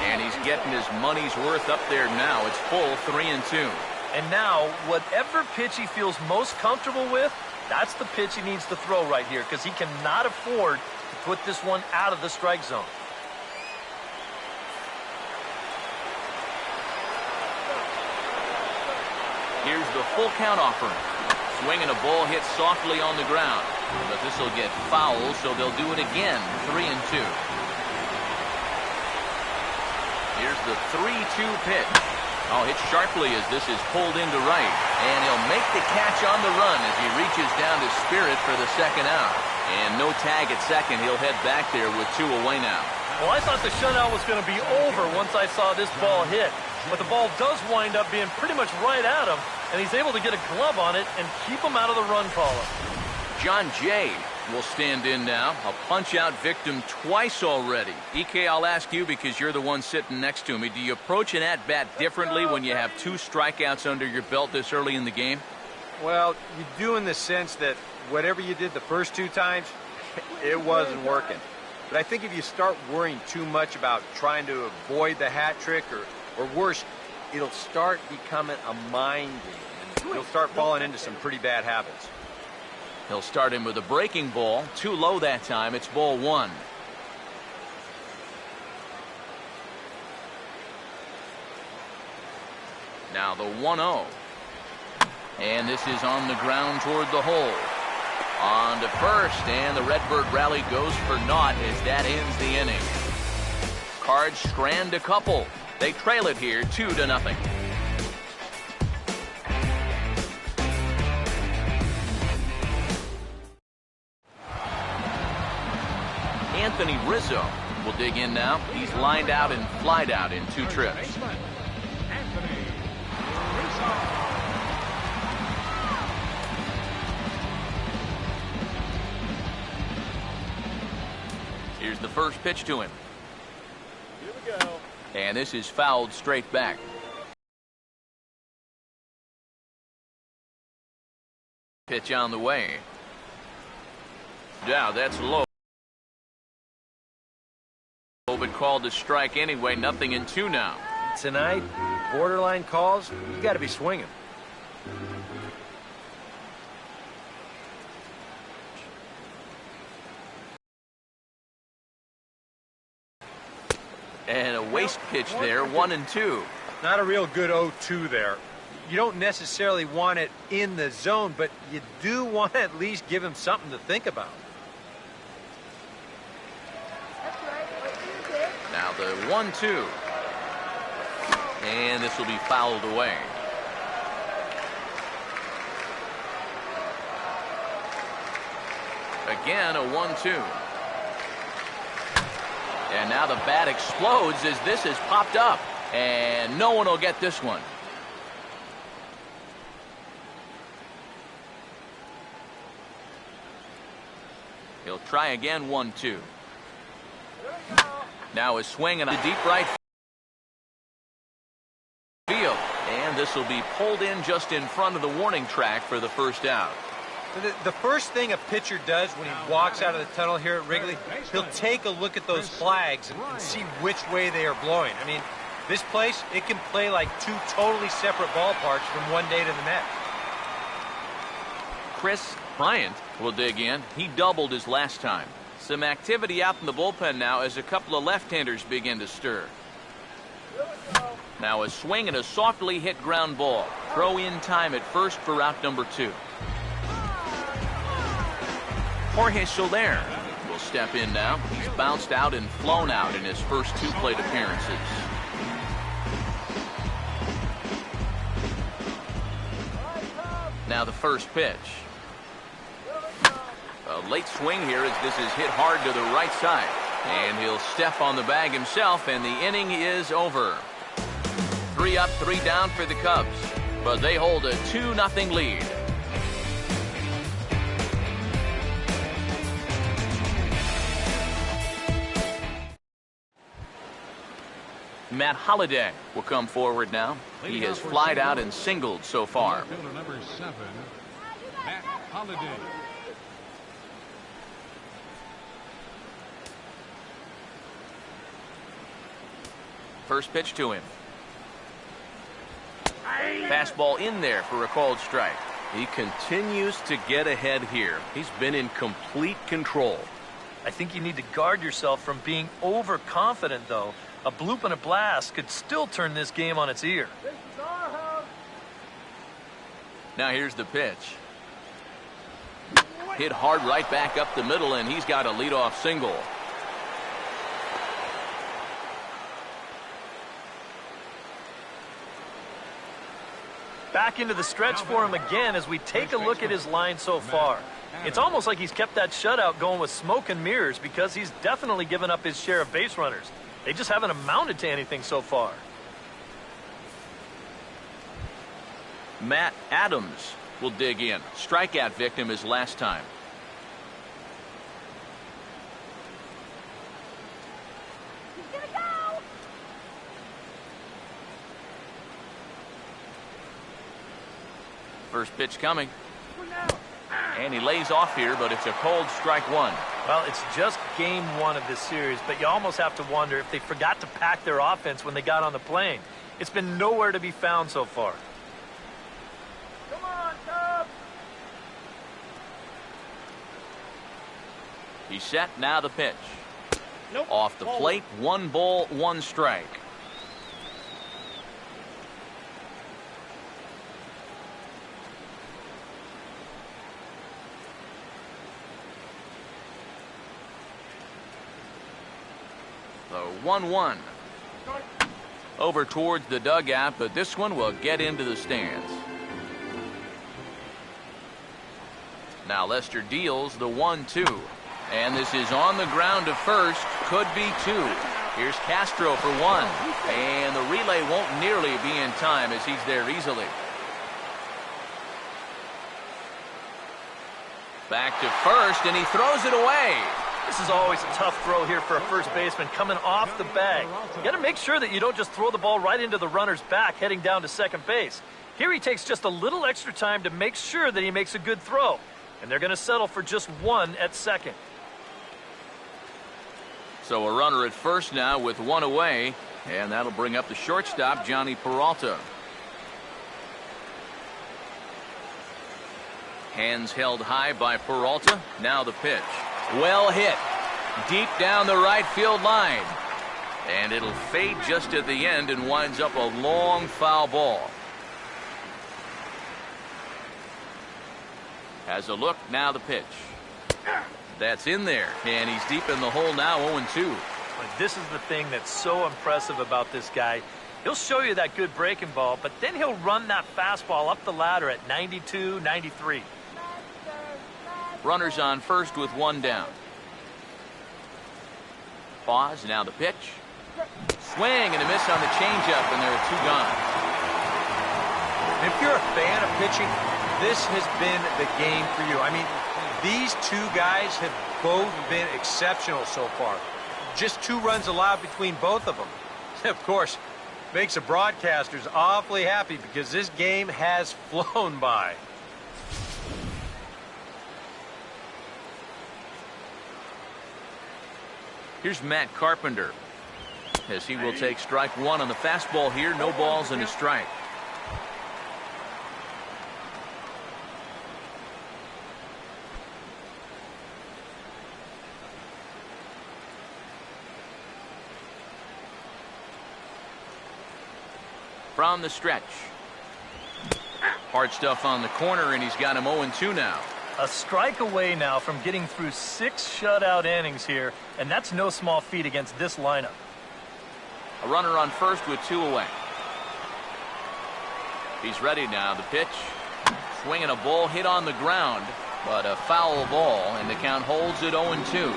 And he's getting his money's worth up there now. It's full 3-2. And now, whatever pitch he feels most comfortable with, that's the pitch he needs to throw right here, because he cannot afford to put this one out of the strike zone. Here's the full count offering. Swinging a ball hit softly on the ground. But this will get foul, so they'll do it again. 3-2. Here's the 3-2 pitch. Oh, hit sharply as this is pulled into right. And he'll make the catch on the run as he reaches down to Spirit for the second out. And no tag at second. He'll head back there with 2 away now. Well, I thought the shutout was going to be over once I saw this ball hit. But the ball does wind up being pretty much right at him, and he's able to get a glove on it and keep him out of the run column. John Jay will stand in now. A punch-out victim twice already. EK, I'll ask you because you're the one sitting next to me. Do you approach an at-bat differently when you have 2 strikeouts under your belt this early in the game? Well, you do in the sense that whatever you did the first 2 times, it wasn't working. But I think if you start worrying too much about trying to avoid the hat trick or worse, it'll start becoming a mind game. And you'll start falling into some pretty bad habits. He'll start him with a breaking ball. Too low that time. It's ball 1. Now the 1-0. And this is on the ground toward the hole. On to first, and the Redbird rally goes for naught as that ends the inning. Cards strand a couple. They trail it here 2-0. Anthony Rizzo will dig in now. He's lined out and flied out in 2 trips. Here's the first pitch to him. Here we go. And this is fouled straight back. Pitch on the way. Yeah, that's low. But called to strike anyway. 0-2 now. Tonight, borderline calls, you got to be swinging. And a waste pitch there. 1-2. Not a real good 0-2 there. You don't necessarily want it in the zone, but you do want to at least give him something to think about. Now the 1-2. And this will be fouled away. Again, a 1-2. And now the bat explodes as this is popped up. And no one will get this one. He'll try again. 1-2. Now a swing and a deep right field. And this will be pulled in just in front of the warning track for the first out. The first thing a pitcher does when he walks out of the tunnel here at Wrigley, he'll take a look at those flags and see which way they are blowing. I mean, this place, it can play like 2 totally separate ballparks from one day to the next. Chris Bryant will dig in. He doubled his last time. Some activity out in the bullpen now as a couple of left-handers begin to stir. Now a swing and a softly hit ground ball. Throw in time at first for out number 2. Jorge Soler will step in now. He's bounced out and flown out in his first 2 plate appearances. Now the first pitch. A late swing here as this is hit hard to the right side. And he'll step on the bag himself, and the inning is over. 3 up, 3 down for the Cubs, but they hold a 2-0 lead. Matt Holliday will come forward now. He has flied out and singled so far. Fielder number 7, Matt Holliday. First pitch to him. Fastball in there for a called strike. He continues to get ahead here. He's been in complete control. I think you need to guard yourself from being overconfident, though. A bloop and a blast could still turn this game on its ear. Now here's the pitch. Hit hard right back up the middle, and he's got a leadoff single. Back into the stretch for him again as we take a look at his line so far. It's almost like he's kept that shutout going with smoke and mirrors because he's definitely given up his share of base runners. They just haven't amounted to anything so far. Matt Adams will dig in. Strikeout victim his last time. First pitch coming. And he lays off here, but it's a cold strike one. Well, it's just game 1 of this series, but you almost have to wonder if they forgot to pack their offense when they got on the plane. It's been nowhere to be found so far. Come on, Cubs! He's set, now the pitch. Nope. Off the plate, 1 ball, 1 strike. The 1-1. Over towards the dugout, but this one will get into the stands. Now Lester deals the 1-2. And this is on the ground to first. Could be 2. Here's Castro for 1. And the relay won't nearly be in time as he's there easily. Back to first, and he throws it away. This is always a tough throw here for a first baseman coming off the bag. You got to make sure that you don't just throw the ball right into the runner's back heading down to second base. Here he takes just a little extra time to make sure that he makes a good throw. And they're going to settle for just 1 at second. So a runner at first now with 1 away, and that'll bring up the shortstop, Johnny Peralta. Hands held high by Peralta. Now the pitch. Well hit. Deep down the right field line. And it'll fade just at the end and winds up a long foul ball. Has a look, now the pitch. That's in there, and he's deep in the hole now, 0-2. But this is the thing that's so impressive about this guy. He'll show you that good breaking ball, but then he'll run that fastball up the ladder at 92, 93. Runners on first with 1 down. Pause, now the pitch. Swing and a miss on the changeup, and there are 2 gone. If you're a fan of pitching, this has been the game for you. I mean, these 2 guys have both been exceptional so far. Just 2 runs allowed between both of them. Of course, makes the broadcasters awfully happy because this game has flown by. Here's Matt Carpenter as he will take strike 1 on the fastball here. No balls and a strike. From the stretch. Hard stuff on the corner, and he's got him 0-2 now. A strike away now from getting through 6 shutout innings here, and that's no small feat against this lineup. A runner on first with 2 away. He's ready now. The pitch. Swinging a ball hit on the ground. But a foul ball, and the count holds at 0-2.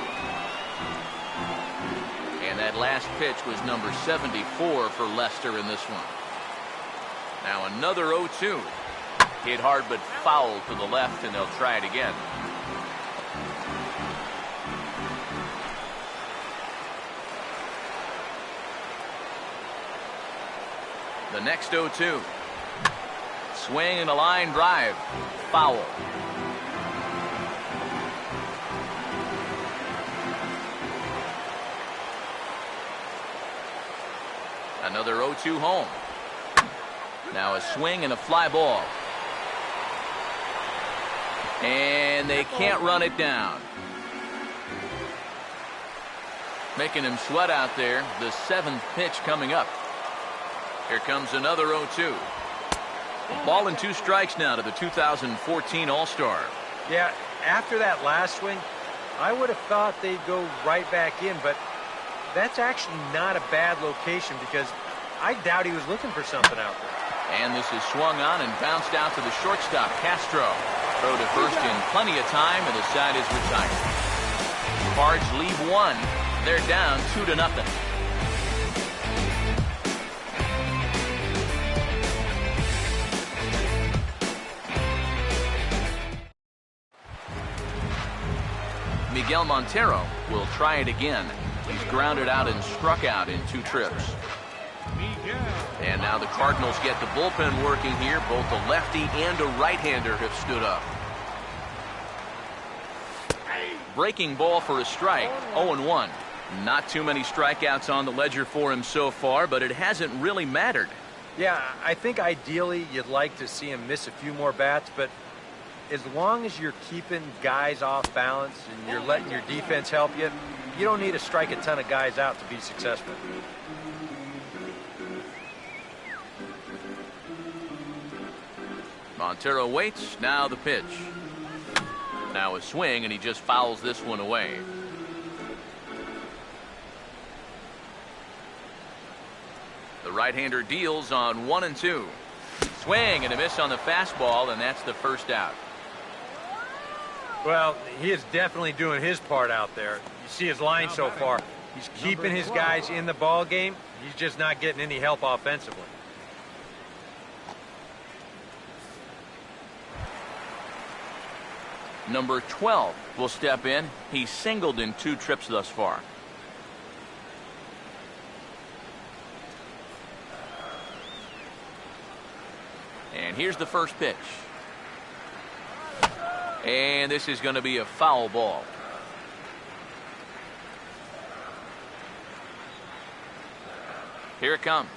And that last pitch was number 74 for Lester in this one. Now another 0-2. Hit hard but foul to the left, and they'll try it again. The next 0-2. Swing and a line drive. Foul. Another 0-2 home. Now a swing and a fly ball. And they can't run it down. Making him sweat out there. The 7th pitch coming up. Here comes another 0-2. Ball and 2 strikes now to the 2014 All-Star. Yeah, after that last swing, I would have thought they'd go right back in, but that's actually not a bad location because I doubt he was looking for something out there. And this is swung on and bounced out to the shortstop, Castro. Throw to first in plenty of time, and the side is retired. Cards leave 1. They're down 2-0. Miguel Montero will try it again. He's grounded out and struck out in 2 trips. And now the Cardinals get the bullpen working here. Both a lefty and a right-hander have stood up. Breaking ball for a strike. 0-1. Not too many strikeouts on the ledger for him so far, but it hasn't really mattered. Yeah, I think ideally you'd like to see him miss a few more bats, but as long as you're keeping guys off balance and you're letting your defense help you, you don't need to strike a ton of guys out to be successful. Montero waits. Now the pitch. Now a swing, and he just fouls this one away. The right-hander deals on 1-2. Swing and a miss on the fastball, and that's the first out. Well, he is definitely doing his part out there. You see his line so far. He's keeping his guys in the ball game. He's just not getting any help offensively. Number 12 will step in. He's singled in 2 trips thus far. And here's the first pitch. And this is going to be a foul ball. Here it comes.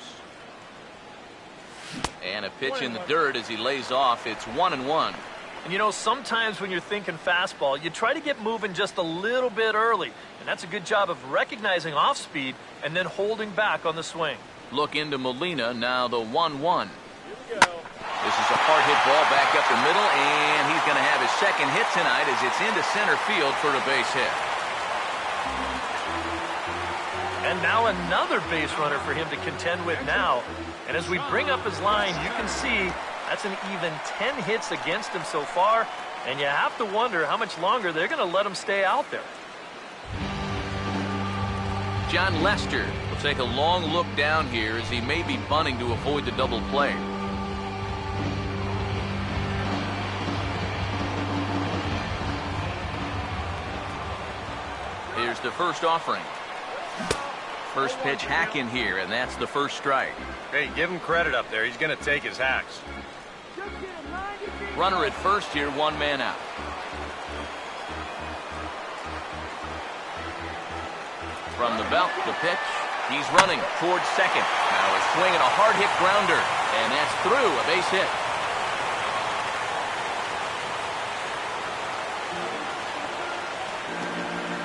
And a pitch in the dirt as he lays off. It's 1-1. And you know, sometimes when you're thinking fastball, you try to get moving just a little bit early. And that's a good job of recognizing off speed and then holding back on the swing. Look into Molina, now the 1-1. This is a hard hit ball back up the middle, and he's going to have his second hit tonight as it's into center field for a base hit. And now another base runner for him to contend with now. And as we bring up his line, you can see that's an even 10 hits against him so far. And you have to wonder how much longer they're going to let him stay out there. John Lester will take a long look down here as he may be bunting to avoid the double play. Here's the first offering. First pitch hack in here, and that's the first strike. Hey, give him credit up there. He's going to take his hacks. Runner at first here, 1 man out. From the belt, the pitch. He's running towards second. Now a swing and a hard hit grounder, and that's through, a base hit.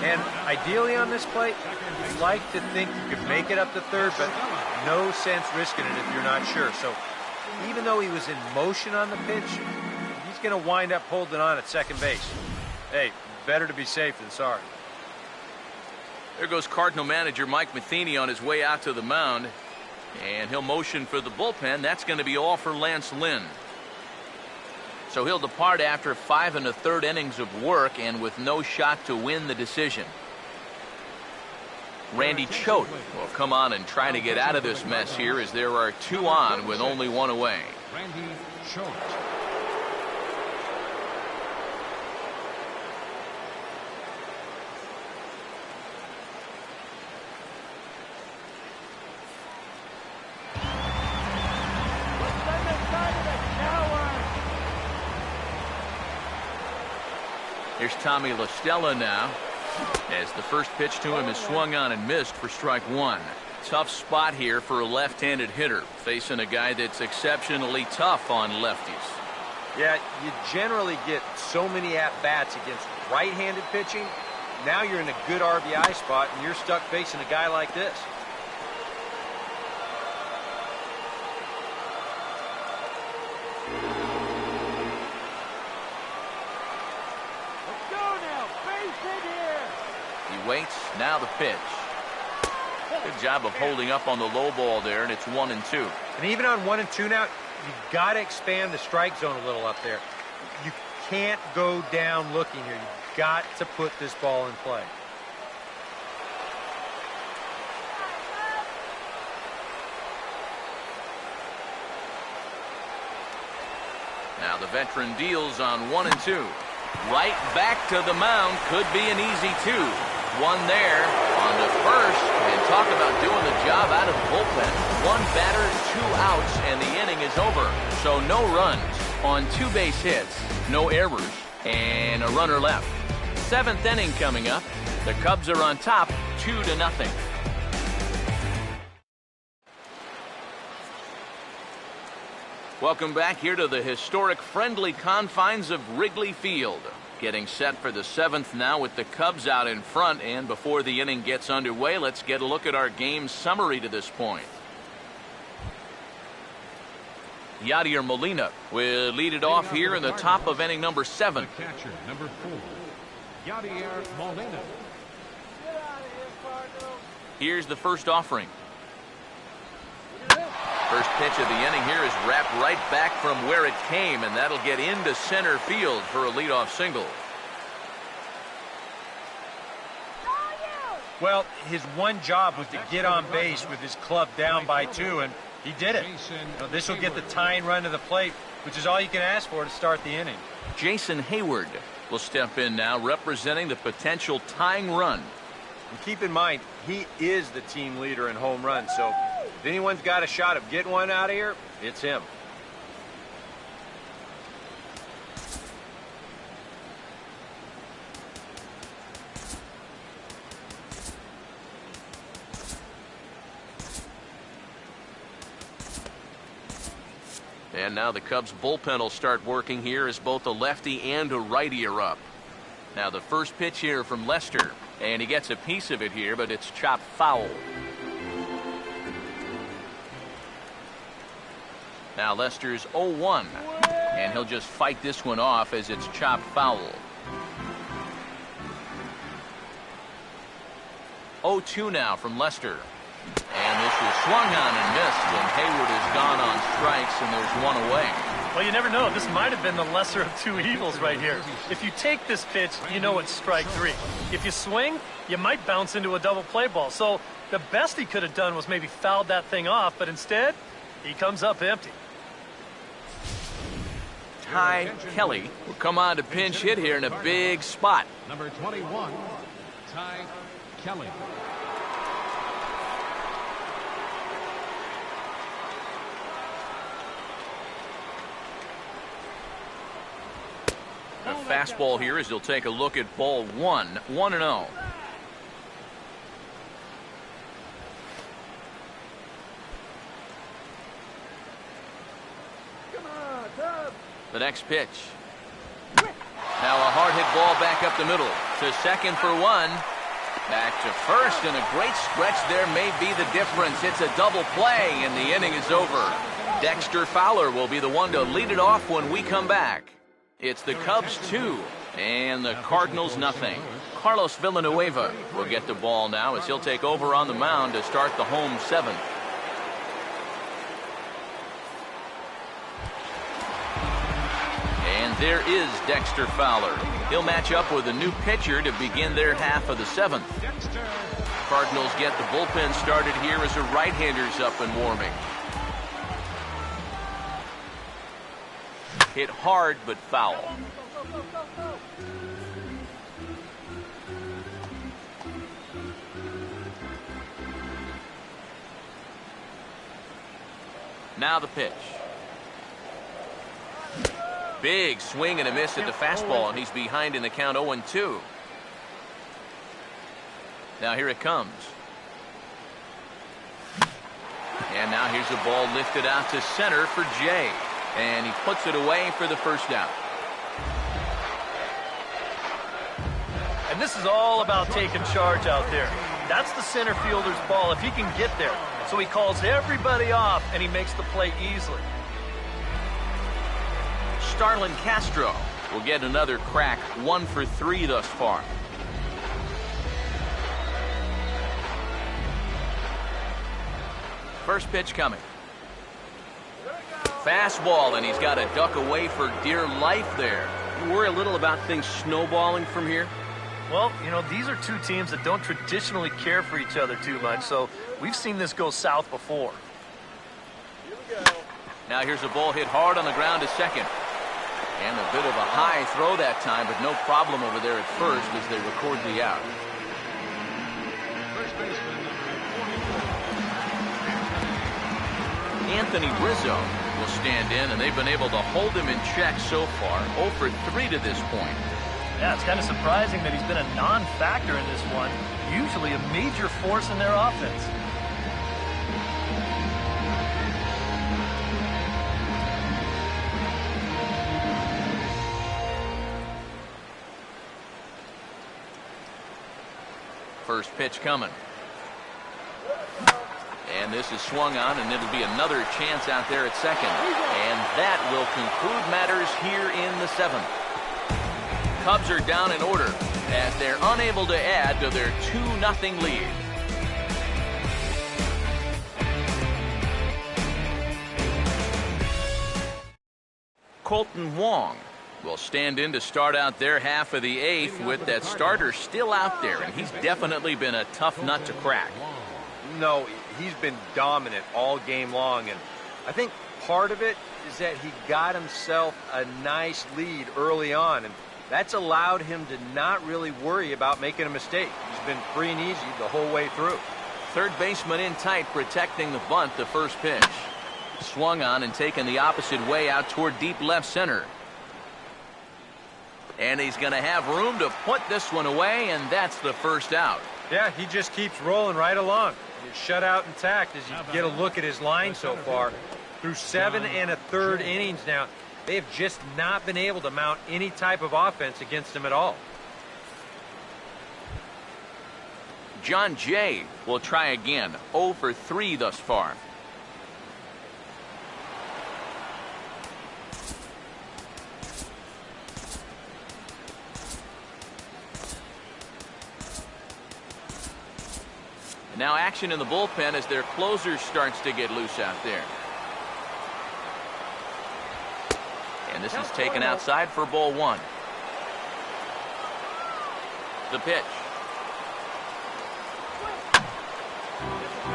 And ideally on this play, you'd like to think you could make it up to third, but no sense risking it if you're not sure. So even though he was in motion on the pitch, he's going to wind up holding on at second base. Hey, better to be safe than sorry. There goes Cardinal manager Mike Matheny on his way out to the mound, and he'll motion for the bullpen. That's going to be all for Lance Lynn. So he'll depart after 5 1/3 innings of work and with no shot to win the decision. Randy Choate will come on and try to get out of this mess here as there are 2 on with only 1 away. Randy Choate. Here's Tommy La Stella now, as the first pitch to him is swung on and missed for strike 1. Tough spot here for a left-handed hitter, facing a guy that's exceptionally tough on lefties. Yeah, you generally get so many at-bats against right-handed pitching. Now you're in a good RBI spot, and you're stuck facing a guy like this. He waits, now the pitch. Good job of holding up on the low ball there, and it's 1-2. And even on 1-2 now, you've got to expand the strike zone a little up there. You can't go down looking here. You've got to put this ball in play. Now the veteran deals on 1-2. Right back to the mound. Could be an easy 2. 1 there on the first, and talk about doing the job out of the bullpen. 1 batter, 2 outs, and the inning is over. So no runs on 2 base hits, no errors, and a runner left. 7th inning coming up. The Cubs are on top, 2-0. Welcome back here to the historic friendly confines of Wrigley Field. Getting set for the 7th now with the Cubs out in front, and before the inning gets underway, let's get a look at our game summary to this point. Yadier Molina will lead it off here in the top of inning number 7. The catcher, number 4, Yadier Molina. Here's the first offering. First pitch of the inning here is wrapped right back from where it came, and that'll get into center field for a leadoff single. Well, his one job was to get on base with his club down by 2, and he did it. So this will get the tying run to the plate, which is all you can ask for to start the inning. Jason Hayward will step in now, representing the potential tying run. And keep in mind, he is the team leader in home runs, so if anyone's got a shot of getting one out of here, it's him. And now the Cubs bullpen will start working here as both a lefty and a righty are up. Now the first pitch here from Lester, and he gets a piece of it here, but it's chopped foul. Now Lester's 0-1, and he'll just fight this one off as it's chopped foul. 0-2 now from Lester. And this is swung on and missed, and Hayward has gone on strikes, and there's 1 away. Well, you never know. This might have been the lesser of 2 evils right here. If you take this pitch, you know it's strike 3. If you swing, you might bounce into a double play ball. So the best he could have done was maybe fouled that thing off, but instead, he comes up empty. Ty Kelly will come on to pinch hit here in a big spot. Number 21, Ty Kelly. A fastball here as he'll take a look at ball 1, 1-0. The next pitch. Now a hard hit ball back up the middle to second for 1. Back to first, and a great stretch there may be the difference. It's a double play, and the inning is over. Dexter Fowler will be the one to lead it off when we come back. It's the Cubs 2 and the Cardinals nothing. Carlos Villanueva will get the ball now as he'll take over on the mound to start the home 7th. And There is Dexter Fowler. He'll match up with a new pitcher to begin their half of the 7th. Cardinals get the bullpen started here as a right-hander's up and warming. Hit hard but foul. Now the pitch. Big swing and a miss at the fastball, and he's behind in the count 0-2. Now here it comes. And now here's a ball lifted out to center for Jay. And he puts it away for the first out. And this is all about taking charge out there. That's the center fielder's ball if he can get there. So he calls everybody off, and he makes the play easily. Starlin Castro will get another crack, 1 for 3 thus far. First pitch coming. Fastball, and he's got to duck away for dear life there. You worry a little about things snowballing from here? Well, you know, these are two teams that don't traditionally care for each other too much, so we've seen this go south before. Now here's a ball hit hard on the ground to second. And a bit of a high throw that time, but no problem over there at first as they record the out. Anthony Rizzo will stand in, and they've been able to hold him in check so far. 0 for 3 to this point. Yeah, it's kind of surprising that he's been a non-factor in this one. Usually a major force in their offense. First pitch coming. And this is swung on, and it'll be another chance out there at second. And that will conclude matters here in the 7th. Cubs are down in order as they're unable to add to their 2-0 lead. Colton Wong will stand in to start out their half of the 8th with that starter still out there, and he's definitely been a tough nut to crack. No, he's been dominant all game long, and I think part of it is that he got himself a nice lead early on, and that's allowed him to not really worry about making a mistake. He's been free and easy the whole way through. Third baseman in tight, protecting the bunt, the first pitch. Swung on and taken the opposite way out toward deep left center. And he's going to have room to put this one away, and that's the first out. Yeah, he just keeps rolling right along. He's shut out intact as you get a look at his line so far. Through 7 1/3 innings now, they have just not been able to mount any type of offense against him at all. John Jay will try again. 0 for 3 thus far. Now action in the bullpen as their closer starts to get loose out there. And this is taken outside for ball 1. The pitch.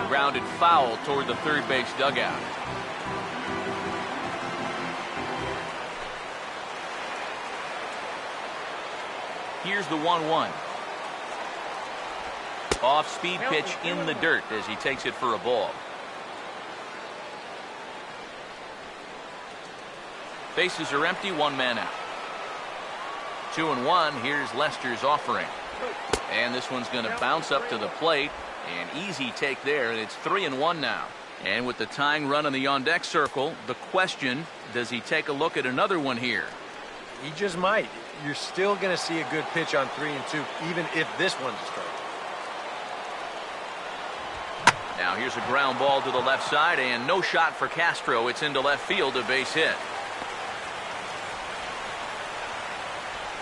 Grounded foul toward the third base dugout. Here's the 1-1. Off-speed pitch in the dirt as he takes it for a ball. Bases are empty, 1 man out. 2-1. Here's Lester's offering. And this one's going to bounce up to the plate. An easy take there, and it's 3-1 now. And with the tying run in the on-deck circle, the question, does he take a look at another one here? He just might. You're still going to see a good pitch on 3-2, even if this one's a strike. Now here's a ground ball to the left side, and no shot for Castro. It's into left field, a base hit.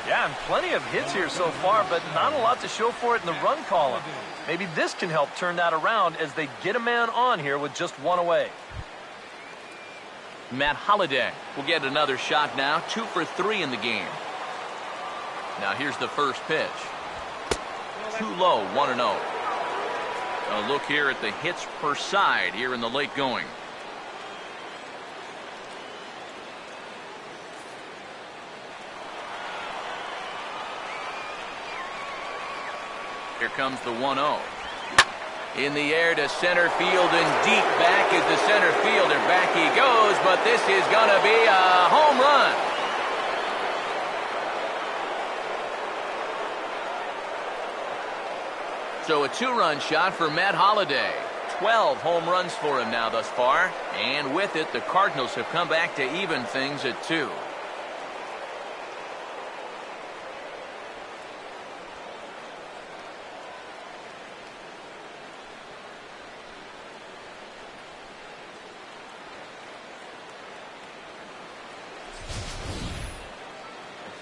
Yeah, and plenty of hits here so far, but not a lot to show for it in the run column. Maybe this can help turn that around as they get a man on here with just 1 away. Matt Holliday will get another shot now. 2 for 3 in the game. Now here's the first pitch. Too low, 1-0. A look here at the hits per side here in the late going. Here comes the 1-0. In the air to center field and deep back is the center fielder. Back he goes, but this is going to be a home run. So a 2-run shot for Matt Holliday. 12 home runs for him now thus far. And with it, the Cardinals have come back to even things at 2.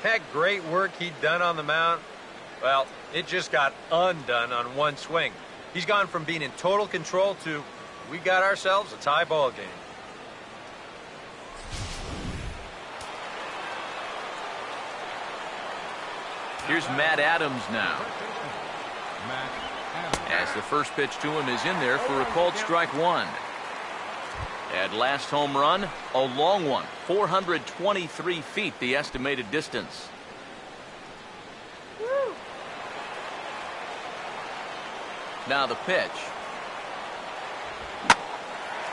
That great work he'd done on the mound, well, it just got undone on one swing. He's gone from being in total control to we got ourselves a tie ball game. Here's Matt Adams now. As the first pitch to him is in there for a called strike 1. At last home run, a long one. 423 feet, the estimated distance. Now the pitch.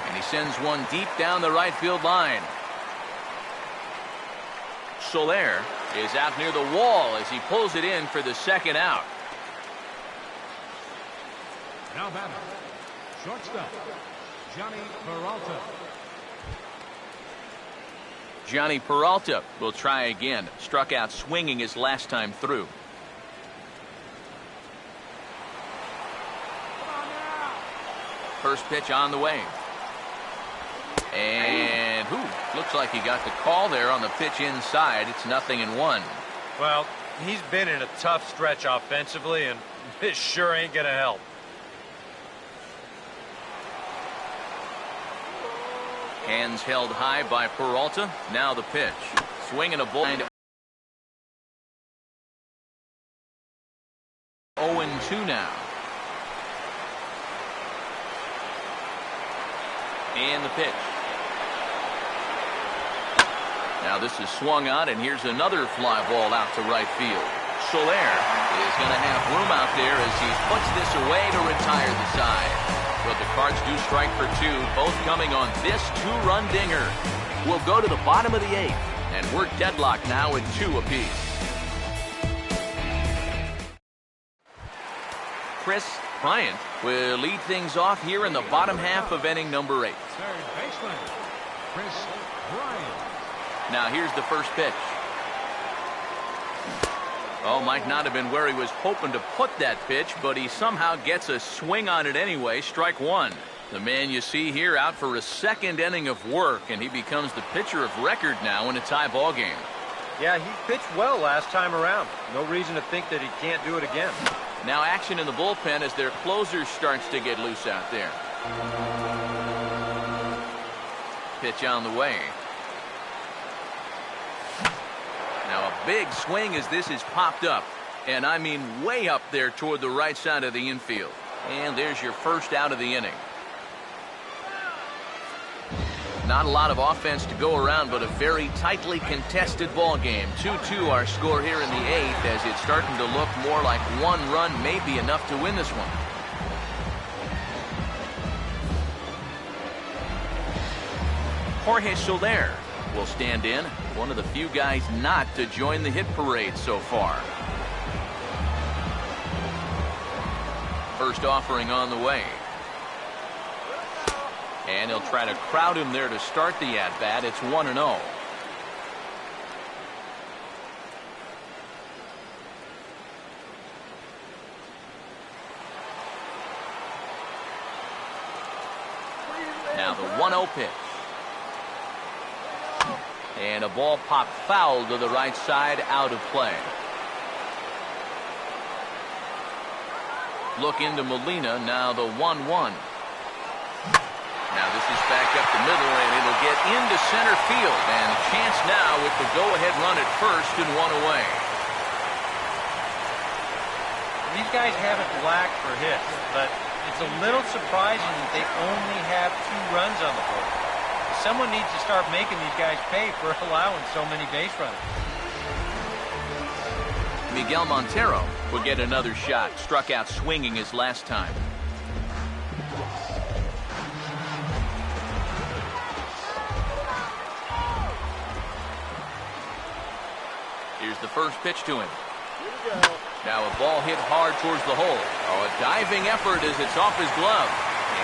And he sends one deep down the right field line. Soler is out near the wall as he pulls it in for the second out. Now batting, shortstop, Johnny Peralta. Johnny Peralta will try again. Struck out swinging his last time through. First pitch on the way. And looks like he got the call there on the pitch inside. It's 0-1. Well, he's been in a tough stretch offensively, and this sure ain't gonna help. Hands held high by Peralta. Now the pitch. Swinging a blind. 0-2 now. And the pitch. Now this is swung on, and here's another fly ball out to right field. Soler is going to have room out there as he puts this away to retire the side. But the Cards do strike for 2, both coming on this 2-run dinger. We'll go to the bottom of the 8th, and we're deadlocked now at 2 apiece. Chris Bryant will lead things off here in the bottom half of inning number 8. Third baseman, Chris Bryant. Now here's the first pitch. Oh, might not have been where he was hoping to put that pitch, but he somehow gets a swing on it anyway. Strike 1. The man you see here out for a second inning of work, and he becomes the pitcher of record now in a tie ball game. Yeah, he pitched well last time around. No reason to think that he can't do it again. Now action in the bullpen as their closer starts to get loose out there. Pitch on the way. Now a big swing as this is popped up. And I mean way up there toward the right side of the infield. And there's your first out of the inning. Not a lot of offense to go around, but a very tightly contested ball game. 2-2 our score here in the 8th, as it's starting to look more like one run may be enough to win this one. Jorge Soler will stand in, one of the few guys not to join the hit parade so far. First offering on the way. And he'll try to crowd him there to start the at-bat. It's 1-0. Now the 1-0 pitch. And a ball popped foul to the right side, out of play. Look into Molina, now the 1-1. Now this is back up the middle, and it'll get into center field. And a chance now with the go-ahead run at first and one away. These guys haven't lacked for hits, but it's a little surprising that they only have 2 runs on the board. Someone needs to start making these guys pay for allowing so many base runners. Miguel Montero will get another shot. Struck out swinging his last time. Here's the first pitch to him. Now a ball hit hard towards the hole. Oh, a diving effort as it's off his glove.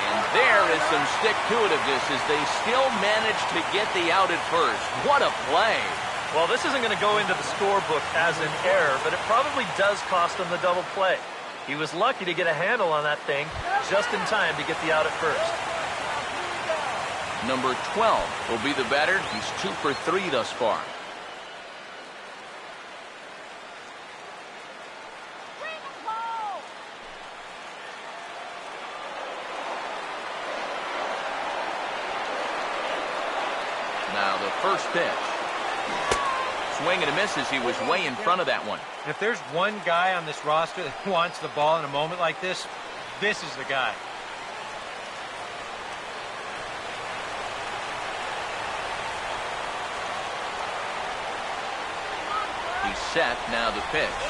And there is some stick-to-itiveness as they still manage to get the out at first. What a play. Well, this isn't going to go into the scorebook as an error, but it probably does cost him the double play. He was lucky to get a handle on that thing just in time to get the out at first. Number 12 will be the batter. He's 2 for 3 thus far. Now the first pitch. Swing and a miss as he was way in front of that one. If there's one guy on this roster that wants the ball in a moment like this, this is the guy. He's set. Now the pitch.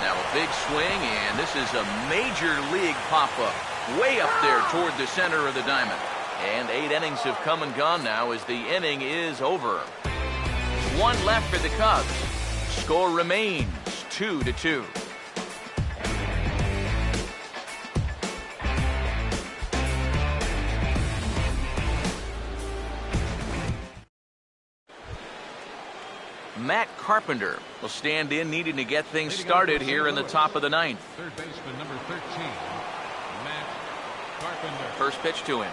Now a big swing, and this is a major league pop-up. Way up there toward the center of the diamond. And 8 innings have come and gone now as the inning is over. 1 left for the Cubs. Score remains 2-2. Matt Carpenter will stand in, needing to get things started here in the top of the 9th. Third baseman number 13, Matt Carpenter. First pitch to him.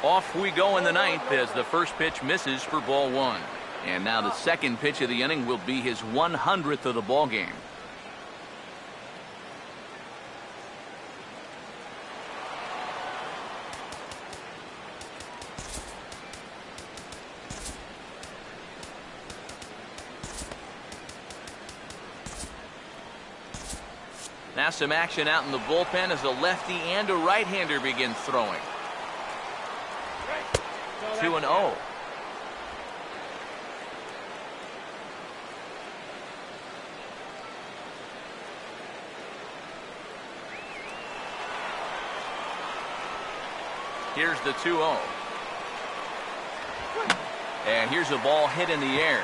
Off we go in the 9th as the first pitch misses for ball 1. And now the second pitch of the inning will be his 100th of the ball game. Now some action out in the bullpen as a lefty and a right-hander begin throwing. 2-0. Here's the 2-0. And here's a ball hit in the air.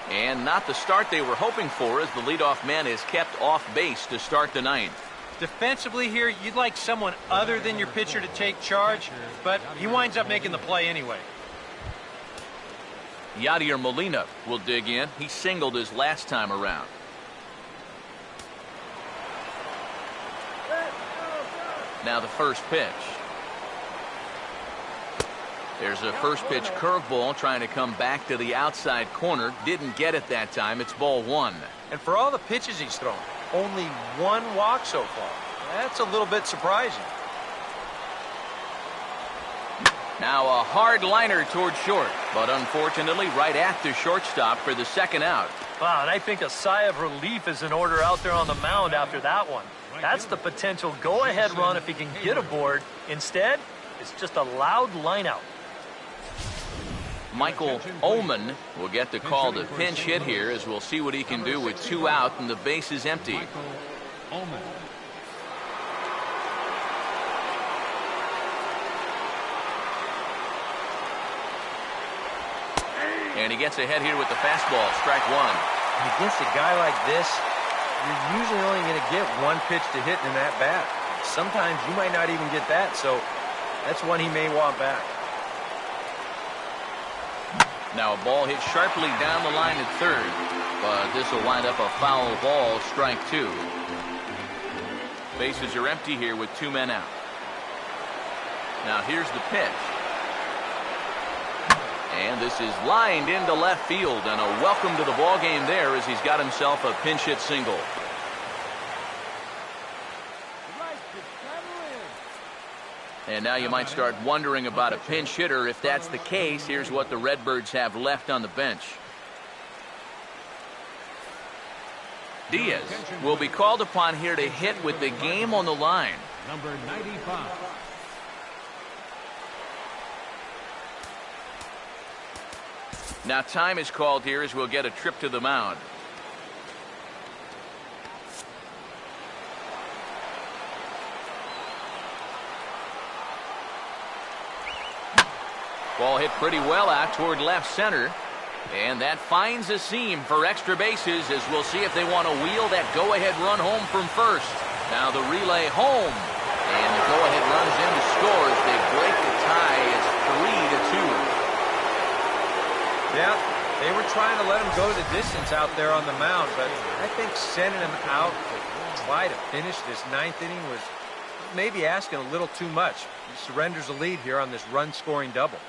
And not the start they were hoping for, as the leadoff man is kept off base to start the 9th. Defensively here, you'd like someone other than your pitcher to take charge, but he winds up making the play anyway. Yadier Molina will dig in. He singled his last time around. Now the first pitch. There's a first pitch curveball trying to come back to the outside corner. Didn't get it that time. It's ball 1. And for all the pitches he's thrown, only 1 walk so far. That's a little bit surprising. Now a hard liner toward short, but unfortunately right at the shortstop for the second out. Wow, and I think a sigh of relief is in order out there on the mound after that one. That's the potential go-ahead run if he can get aboard. Instead, it's just a loud line out. Michael Ullman will get the call to pinch hit here, as we'll see what he can do with 2 out and the base is empty. And he gets ahead here with the fastball. Strike 1. Against a guy like this, you're usually only going to get 1 pitch to hit in that bat. Sometimes you might not even get that, so that's one he may want back. Now a ball hit sharply down the line at third, but this will wind up a foul ball. Strike 2. Bases are empty here with 2 men out. Now here's the pitch. And this is lined into left field, and a welcome to the ball game there as he's got himself a pinch hit single. And now you might start wondering about a pinch hitter. If that's the case, here's what the Redbirds have left on the bench. Diaz will be called upon here to hit with the game on the line. Number 95. Now time is called here as we'll get a trip to the mound. Ball hit pretty well out toward left center. And that finds a seam for extra bases as we'll see if they want to wheel that go-ahead run home from first. Now the relay home. And the go-ahead runs in to score as they break the tie. It's 3-2. Yeah, they were trying to let him go the distance out there on the mound, but I think sending him out to try to finish this ninth inning was maybe asking a little too much. He surrenders a lead here on this run-scoring double.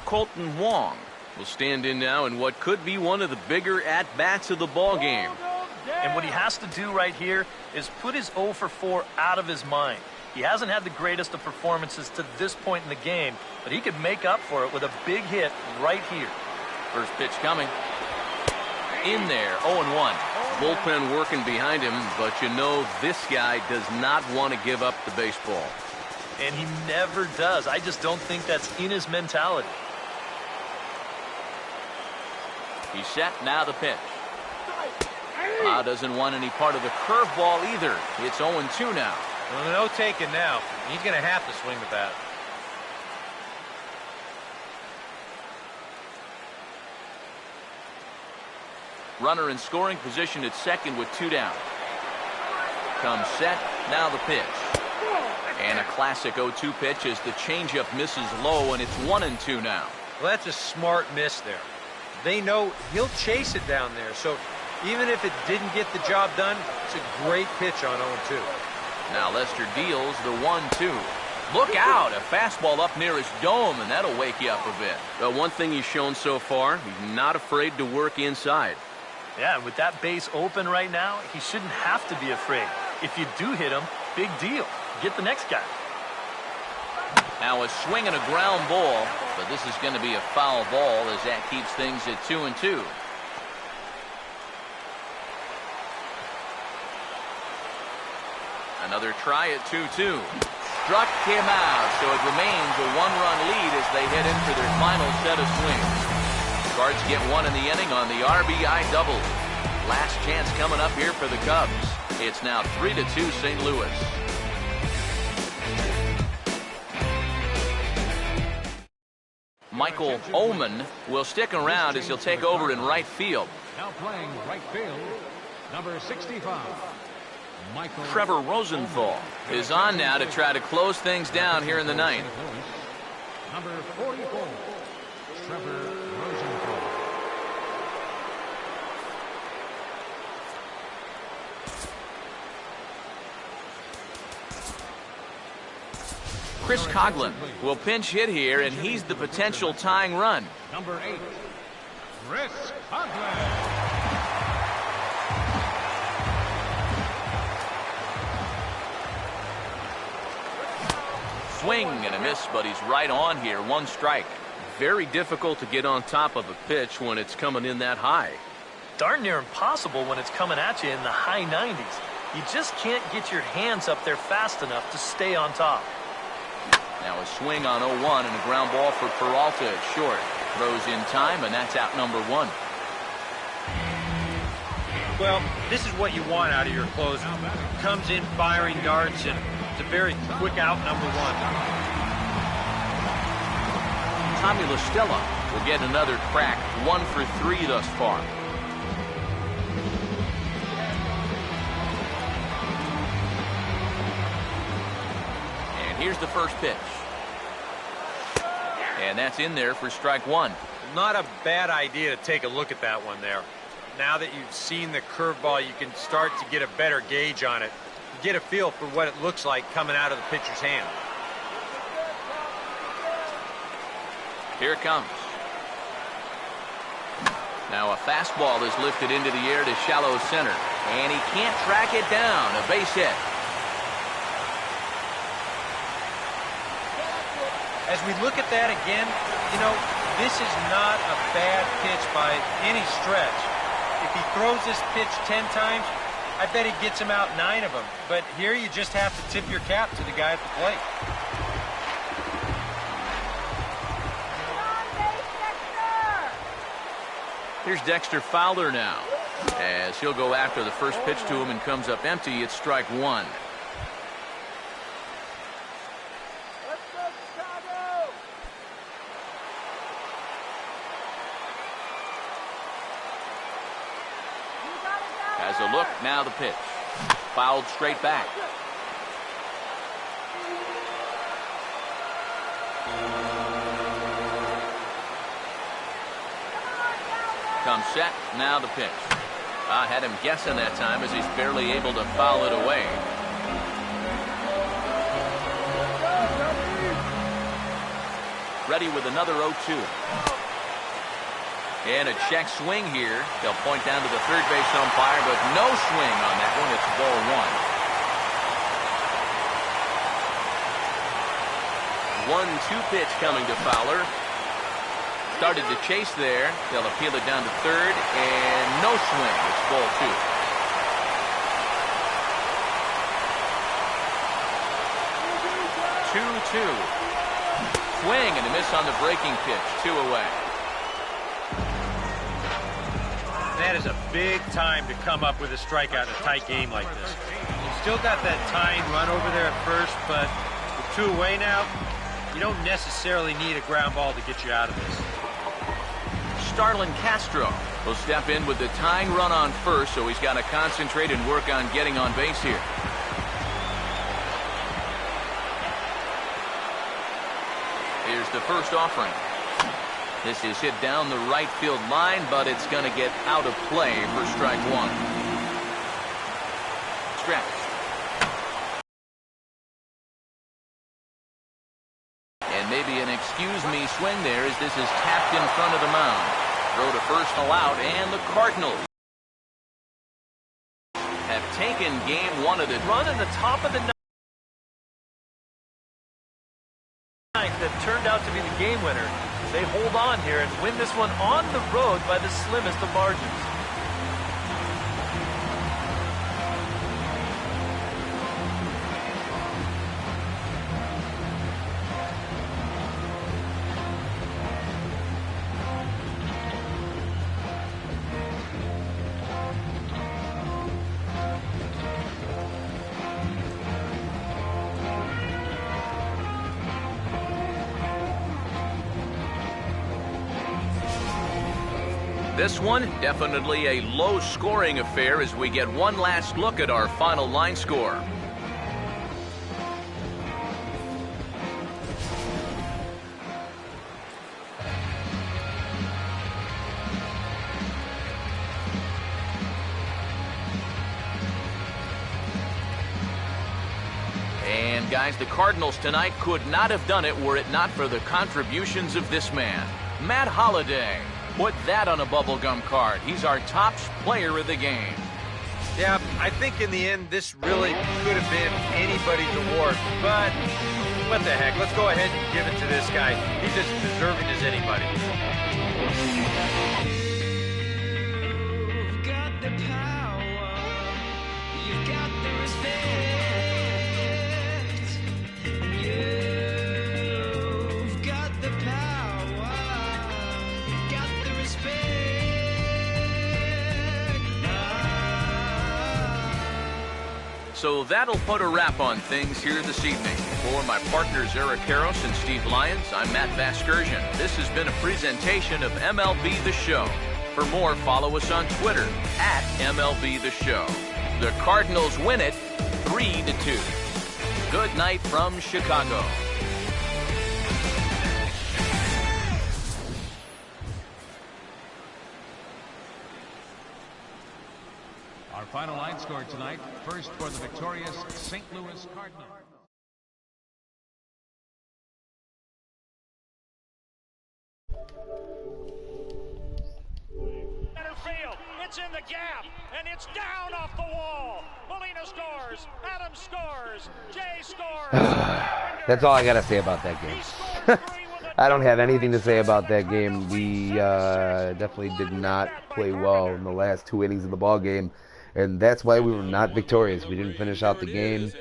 Colton Wong will stand in now in what could be one of the bigger at-bats of the ball game. And what he has to do right here is put his 0 for 4 out of his mind. He hasn't had the greatest of performances to this point in the game, but he could make up for it with a big hit right here. First pitch coming. In there, 0-1. Bullpen working behind him, but you know this guy does not want to give up the baseball. And he never does. I just don't think that's in his mentality. He's set, now the pitch. Doesn't want any part of the curveball either. It's 0-2 now. Well, no taking now. He's going to have to swing the bat. Runner in scoring position at second with 2 down. Comes set, now the pitch. And a classic 0-2 pitch as the changeup misses low, and it's 1-2 now. Well, that's a smart miss there. They know he'll chase it down there, so even if it didn't get the job done, it's a great pitch on 0-2. Now Lester deals the 1-2. Look out, a fastball up near his dome, and that'll wake you up a bit. Well, one thing he's shown so far, he's not afraid to work inside. Yeah, with that base open right now, he shouldn't have to be afraid. If you do hit him, big deal. Get the next guy. Now a swing and a ground ball, but this is going to be a foul ball as that keeps things at 2-2. Another try at 2-2. Struck him out, so it remains a 1-run lead as they head in for their final set of swings. Cards get 1 in the inning on the RBI double. Last chance coming up here for the Cubs. It's now 3-2 St. Louis. Michael Oman will stick around as he'll take over in right field. Now playing right field, number 65. Michael Trevor Rosenthal is on now to try to close things down here in the ninth. Number 44, Trevor Rosenthal. Chris Coughlin will pinch hit here, and he's the potential tying run. Number 8, Chris Coughlin. Swing and a miss, but he's right on here. 1 strike. Very difficult to get on top of a pitch when it's coming in that high. Darn near impossible when it's coming at you in the high 90s. You just can't get your hands up there fast enough to stay on top. Now a swing on 0-1 and a ground ball for Peralta at short. Throws in time, and that's out number 1. Well, this is what you want out of your closer. Comes in firing darts, and it's a very quick out number 1. Tommy La Stella will get another crack. 1 for 3 thus far. And here's the first pitch. And that's in there for strike 1. Not a bad idea to take a look at that one there. Now that you've seen the curveball, you can start to get a better gauge on it. Get a feel for what it looks like coming out of the pitcher's hand. Here it comes. Now a fastball is lifted into the air to shallow center, and he can't track it down. A base hit. As we look at that again, you know, this is not a bad pitch by any stretch. If he throws this pitch 10 times, I bet he gets him out 9 of them. But here you just have to tip your cap to the guy at the plate. Here's Dexter Fowler now, as he'll go after the first pitch to him and comes up empty. It's strike 1. Has a look, now the pitch. Fouled straight back. Comes set, now the pitch. I had him guessing that time as he's barely able to foul it away. Ready with another 0-2. And a check swing here. They'll point down to the third base umpire, but no swing on that one. It's ball 1. 1-2 pitch coming to Fowler. Started to chase there. They'll appeal it down to third, and no swing. It's ball 2. 2-2. Swing and a miss on the breaking pitch. 2 away. That is a big time to come up with a strikeout in a tight game like this. You've still got that tying run over there at first, but with 2 away now, you don't necessarily need a ground ball to get you out of this. Starlin Castro will step in with the tying run on first, so he's got to concentrate and work on getting on base here. Here's the first offering. This is hit down the right field line, but it's going to get out of play for strike 1. Stretch. And maybe an excuse me swing there as this is tapped in front of the mound. Throw to first allowed, and the Cardinals have taken game 1 of the run in the top of the ninth that turned out to be the game winner. They hold on here and win this one on the road by the slimmest of margins. This one, definitely a low-scoring affair as we get one last look at our final line score. And guys, the Cardinals tonight could not have done it were it not for the contributions of this man, Matt Holliday. Put that on a bubblegum card. He's our top player of the game. Yeah, I think in the end, this really could have been anybody's award. But what the heck? Let's go ahead and give it to this guy. He's as deserving as anybody. You've got the power. You've got the respect. You've got the power. So that'll put a wrap on things here this evening. For my partners Eric Karros and Steve Lyons, I'm Matt Vasgersian. This has been a presentation of MLB The Show. For more, follow us on Twitter at MLB The Show. The Cardinals win it 3-2. Good night from Chicago. Our final line score tonight, first for the victorious St. Louis Cardinals. Center field, it's in the gap, and it's down off the wall. Molina scores, Adams scores, Jay scores. That's all I got to say about that game. He scores I don't have anything to say about that game. We definitely did not play well in the last 2 innings of the ball game, and that's why we were not victorious. We didn't finish out the game.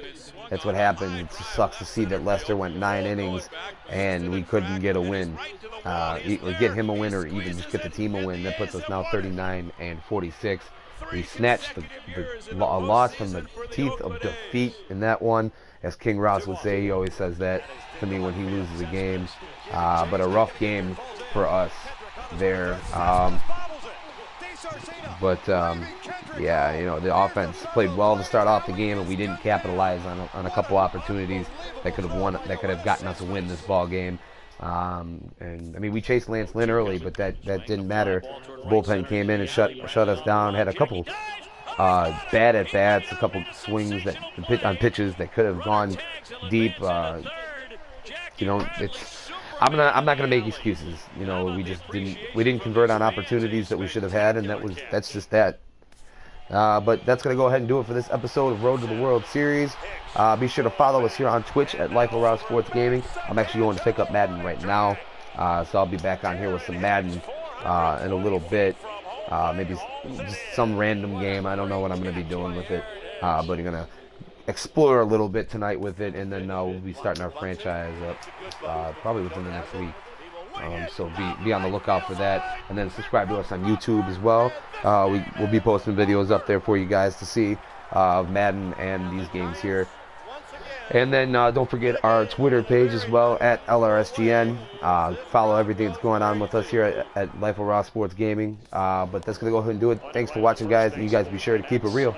That's what happened. It just sucks to see that Lester went 9 innings and we couldn't get a win, or get him a win, or even just get the team a win. That puts us now 39-46. We snatched a loss from the teeth of defeat in that one, as King Ross would say. He always says that to me when he loses a game. But a rough game for us there. Yeah, you know, the offense played well to start off the game, and we didn't capitalize on a couple opportunities that could have gotten us a win this ball game. And I mean, we chased Lance Lynn early, but that didn't matter. The bullpen came in and shut us down. Had a couple bad at bats, a couple swings on pitches that could have gone deep. You know, I'm not gonna make excuses. You know, we didn't convert on opportunities that we should have had, and that's just that. But that's going to go ahead and do it for this episode of Road to the World Series. Be sure to follow us here on Twitch at Life Around Sports Gaming. I'm actually going to pick up Madden right now, so I'll be back on here with some Madden in a little bit. Maybe just some random game. I don't know what I'm going to be doing with it, but I'm going to explore a little bit tonight with it, and then we'll be starting our franchise up probably within the next week. So be on the lookout for that, and then subscribe to us on YouTube as well. We'll be posting videos up there for you guys to see of Madden and these games here. And then don't forget our Twitter page as well at LRSGN. Follow everything that's going on with us here at Life of Raw Sports Gaming. But that's going to go ahead and do it. Thanks for watching, guys. And you guys be sure to keep it real.